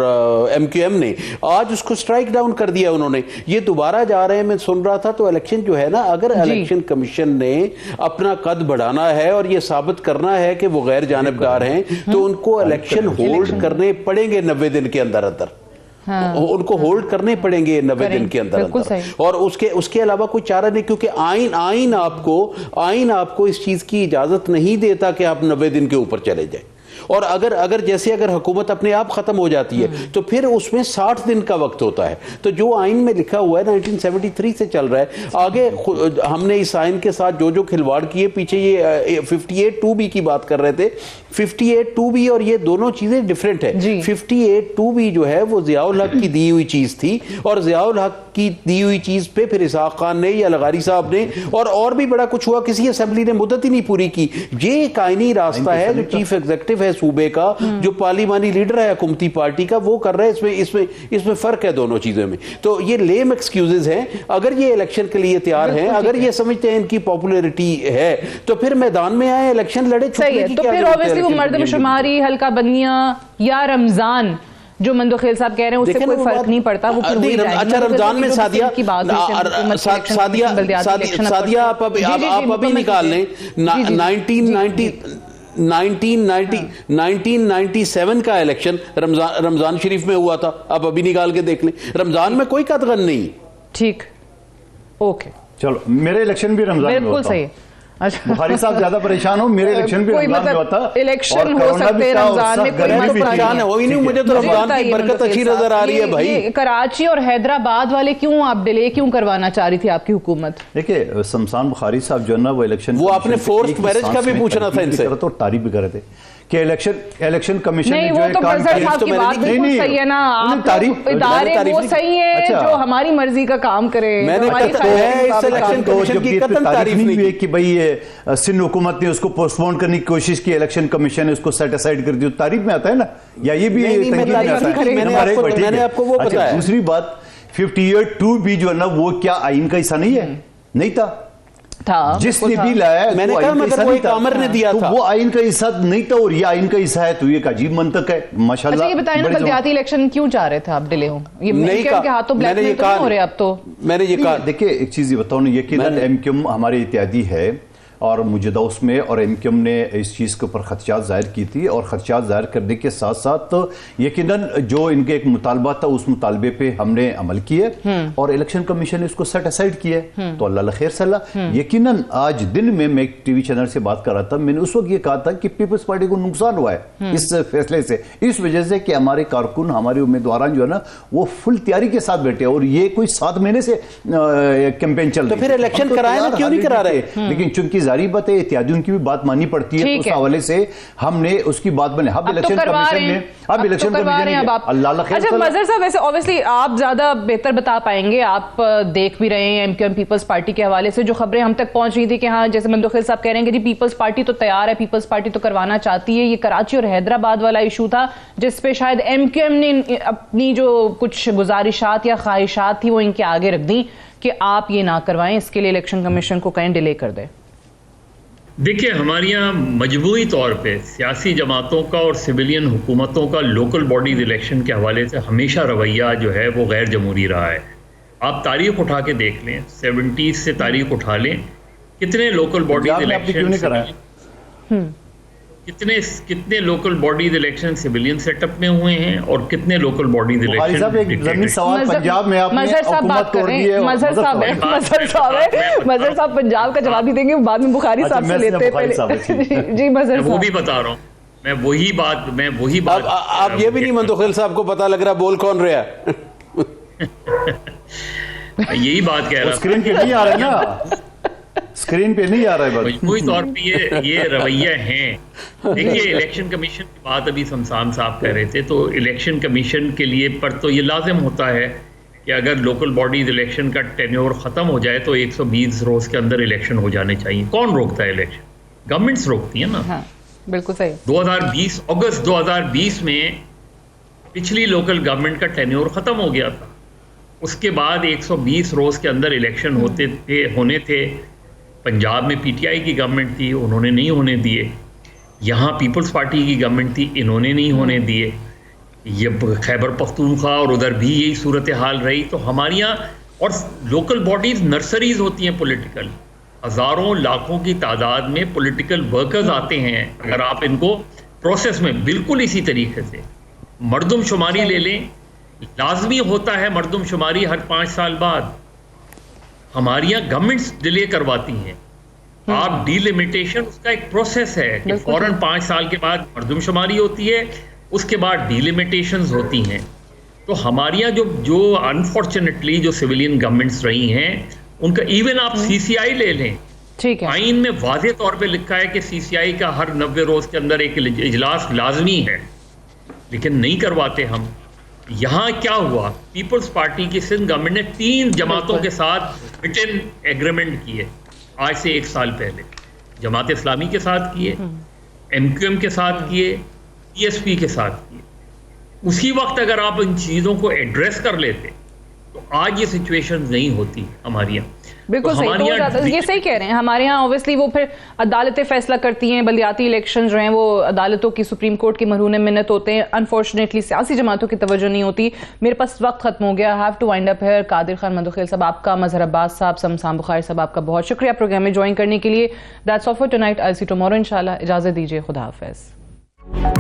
MQM ने, आज उसको स्ट्राइक डाउन कर दिया उन्होंने। ये दोबारा जा रहे हैं, मैं सुन रहा था। तो इलेक्शन जो है ना, अगर इलेक्शन कमीशन ने अपना कद बढ़ाना है और ये साबित करना है कि वो गैर जानिबदार हैं, तो उनको इलेक्शन होल्ड करने पड़ेंगे 90 दिन के अंदर अंदर। हाँ। उनको होल्ड करने पड़ेंगे 90 दिन के अंदर अंदर, और उसके अलावा कोई चारा नहीं, क्योंकि आइन आपको इस चीज की इजाजत नहीं देता कि आप 90 दिन के ऊपर चले जाए। और अगर हुकूमत अपने आप खत्म हो जाती है तो फिर उसमें 60 दिन का वक्त होता है। तो जो आइन में लिखा हुआ है 1973 से चल रहा है, आगे हमने इस आइन के साथ जो खिलवाड़ किए, पीछे ये 58(2)B की बात कर रहे थे। 58(2)B और ये दोनों चीजें डिफरेंट है। 58(2)B जो है वो ज़ियाउल हक की दी हुई चीज थी, और ज़ियाउल हक की दी हुई चीज पे फिर इसहाक खान ने या लगारी साहब ने और भी बड़ा कुछ हुआ, किसी असेंबली ने मुद्दत ही नहीं पूरी की। ये एक आईनी रास्ता है जो चीफ एग्जीक्यूटिव है सूबे का, जो पार्लिमानी लीडर है हुकूमती पार्टी का, वो कर रहे हैं। इसमें फर्क है दोनों चीजों में। तो ये लेम एक्सक्यूजेज हैं। अगर ये इलेक्शन के लिए तैयार हैं, अगर ये समझते हैं इनकी पॉपुलैरिटी है, तो फिर मैदान में आए, इलेक्शन लड़े। सही है। तो फिर ऑब्वियसली वो मर्दमशुमारी, हल्का बंदियां या रमजान जो मंदोखेल साहब कह रहे हैं उससे कोई फर्क नहीं पड़ता। वो अच्छा, रमजान में सादिया आप अभी निकाल लें 1997 का इलेक्शन रमजान शरीफ में हुआ था, आप अभी निकाल के देख लें। रमजान में कोई कदगन नहीं। ठीक, ओके, चलो, मेरे इलेक्शन भी रमजान में बिल्कुल सही। अच्छा, बुखारी साहब ज्यादा परेशान हो, मेरे इलेक्शन भी रमजान में होता। इलेक्शन हो सकते हैं रमजान में, कोई परेशान हो ही नहीं। मुझे तो रमजान की बरकत अच्छी नजर आ रही है भाई। कराची और हैदराबाद वाले क्यों आप डिले क्यों करवाना चाह रही थी आपकी हुकूमत? देखिए, शमशान बुखारी साहब जो है ना, वो इलेक्शन, वो आपने फोर्स्ड मैरिज का भी पूछना था इनसे, तो तारीफ भी कर रहे थे कि इलेक्शन कमीशन ने जो तो काम किया, की बात बिल्कुल सही है ना, आप इदारे वो सही है जो हमारी मर्जी का काम करे। मैंने तारीफ नहीं हुई कि भाई सिंध हुकूमत ने उसको पोस्टपोन करने की कोशिश की, इलेक्शन कमीशन ने उसको सेट असाइड कर दी, तारीफ में आता है ना, या ये भी मैंने आपको वो बताया। दूसरी बात, 58(2)B जो है ना, वो क्या आइन का हिस्सा नहीं है? नहीं था। जिसने भी लाया, मैंने कहा मगर वो एक आमिर ने दिया था, वो आइन का हिस्सा नहीं था और ये आइन का हिस्सा है, तो ये एक अजीब मंतक है। माशाल्लाह। अच्छा, ये बताएं ना, बल्दियाती इलेक्शन क्यों चाह रहे थे आप डिले हो? ये नहीं के हाथों ब्लैकमेल तो नहीं हो रहे अब? तो मैंने ये कहा, देखिए एक चीज ये बताओ ना, यकीनन MQM हमारे इत्यादी है, और मुजदा उसमें और एमक्यूएम ने इस चीज़ के ऊपर खदशात ज़ाहिर की थी, और खदशात ज़ाहिर करने के साथ साथ यकीनन जो इनके एक मुतालबा था उस मुतालबे पे हमने अमल किए और इलेक्शन कमीशन ने इसको सेट असाइड किया, तो अल्लाह खैर सलाह। यकीनन आज दिन में मैं एक टीवी चैनल से बात कर रहा था, मैंने उस वक्त ये कहा था कि पीपल्स पार्टी को नुकसान हुआ है इस फैसले से, इस वजह से कि हमारे कारकुन, हमारे उम्मीदवार जो है ना वो फुल तैयारी के साथ बैठे, और ये कोई 7 महीने से कैंपेन चल रही है, तो फिर इलेक्शन कराए ना, क्यों नहीं करा रहे? लेकिन चूंकि जारी बात है, इत्यादियों की भी बात माननी पड़ती है, उस हवाले से हमने उसकी बात बने। अब इलेक्शन कमीशन ने इलेक्शन अच्छा मजहर साहब, वैसे ऑब्वियसली आप ज्यादा बेहतर बता पाएंगे, आप देख भी रहे हैं एमक्यूएम पीपल्स पार्टी के हवाले से जो खबरें हम तक पहुंच रही थी कि हाँ, जैसे मंदुखिल साहब कह रहे हैं कि जी पीपल्स पार्टी तो तैयार है, पीपल्स पार्टी तो करवाना चाहती है। ये कराची और हैदराबाद वाला इशू था जिसपे शायद एमक्यूएम ने अपनी जो कुछ गुजारिशात या ख्वाहिशात थी वो इनके आगे रख दी कि आप ये ना करवाएं, इसके लिए इलेक्शन कमीशन को कहीं डिले कर दे। देखिए, हमारे यहाँ मजमूई तौर पे सियासी जमातों का और सिविलियन हुकूमतों का लोकल बॉडीज इलेक्शन के हवाले से हमेशा रवैया जो है वो गैर जमहूरी रहा है। आप तारीख उठा के देख लें, 70s से तारीख उठा लें, कितने लोकल बॉडीज इलेक्शन कितने local bodies election civilian setup में हुए हैं और कितने लोकल बॉडीज इलेक्शन सवाल पंजाब में आपने हुकूमत तोड़ दी है। मजहर साहब पंजाब का जवाब ही देंगे, बाद में बुखारी साहब से लेते हैं पहले। जी मजहर साहब, वो भी बता रहा हूँ, मैं वही बात आप ये भी नहीं मंदुखिल साहब को पता लग रहा बोल कौन रहा है? यही बात कह रहा हूँ, स्क्रीन पे नहीं आ रहा है ना, स्क्रीन पे नहीं आ रहा है, मजमूई तौर पे ये रवैया हैं। देखिए, इलेक्शन कमीशन की बात अभी शमशान साहब कह रहे थे, तो इलेक्शन कमीशन के लिए पर तो ये लाजिम होता है कि अगर लोकल बॉडीज इलेक्शन का टेन्योर ख़त्म हो जाए तो 120 रोज़ के अंदर इलेक्शन हो जाने चाहिए। कौन रोकता है इलेक्शन? गवर्नमेंट्स रोकती है ना। हाँ, बिल्कुल सही। 2020 अगस्त 2020 में पिछली लोकल गवर्नमेंट का टेन्योर ख़त्म हो गया था, उसके बाद 120 रोज़ के अंदर इलेक्शन होने थे। पंजाब में पीटीआई की गवर्नमेंट थी, उन्होंने नहीं होने दिए। यहाँ पीपल्स पार्टी की गवर्नमेंट थी, इन्होंने नहीं होने दिए। ये खैबर पख्तूनख्वा और उधर भी यही सूरत हाल रही। तो हमारे यहाँ और लोकल बॉडीज़ नर्सरीज होती हैं पॉलिटिकल, हज़ारों लाखों की तादाद में पॉलिटिकल वर्कर्स आते हैं। अगर आप इनको प्रोसेस में बिल्कुल इसी तरीके से मरदमशुमारी ले लें, लाजमी होता है मरदमशुमारी हर 5 साल बाद। हमारी यहाँ गवर्नमेंट्स डिले करवाती हैं। आप डिलिमिटेशन, उसका एक प्रोसेस है कि फौरन 5 साल के बाद मरदमशुमारी होती है, उसके बाद डिलिमिटेशंस होती हैं। तो हमारे यहाँ जो अनफॉर्चुनेटली जो सिविलियन गवर्नमेंट्स रही हैं उनका, इवन आप सीसीआई ले लें, ठीक है, आइन में वाज़े तौर पे लिखा है कि सीसीआई का हर 90 रोज के अंदर एक इजलास लाजमी है, लेकिन नहीं करवाते हम। यहाँ क्या हुआ, पीपल्स पार्टी की सिंध गवर्नमेंट ने 3 जमातों के साथ रिटन एग्रीमेंट किए आज से 1 साल पहले। जमात इस्लामी के साथ किए, एमक्यूएम के साथ किए, पीएसपी के साथ किए। उसी वक्त अगर आप इन चीज़ों को एड्रेस कर लेते तो आज ये सिचुएशन नहीं होती हमारे यहाँ। बिल्कुल तो सही, ये सही कह रहे हैं। हमारे यहाँ ऑब्वियसली वो फिर अदालतें फैसला करती हैं, बलदियाती इलेक्शन जो हैं वो अदालतों की, सुप्रीम कोर्ट की मरहून मिन्नत होते हैं। अनफॉर्चुनेटली सियासी जमातों की तवज्जो नहीं होती। मेरे पास वक्त खत्म हो गया, have to wind up here. Qadir Khan Mandokhel साहब आपका, मजहर अब्बास साहब, शमशान बुखारी साहब आपका बहुत शुक्रिया प्रोग्राम में ज्वाइन करने के लिए। That's all for tonight, I see tomorrow इंशाल्लाह। इजाजत दीजिए, खुदा हाफिज़।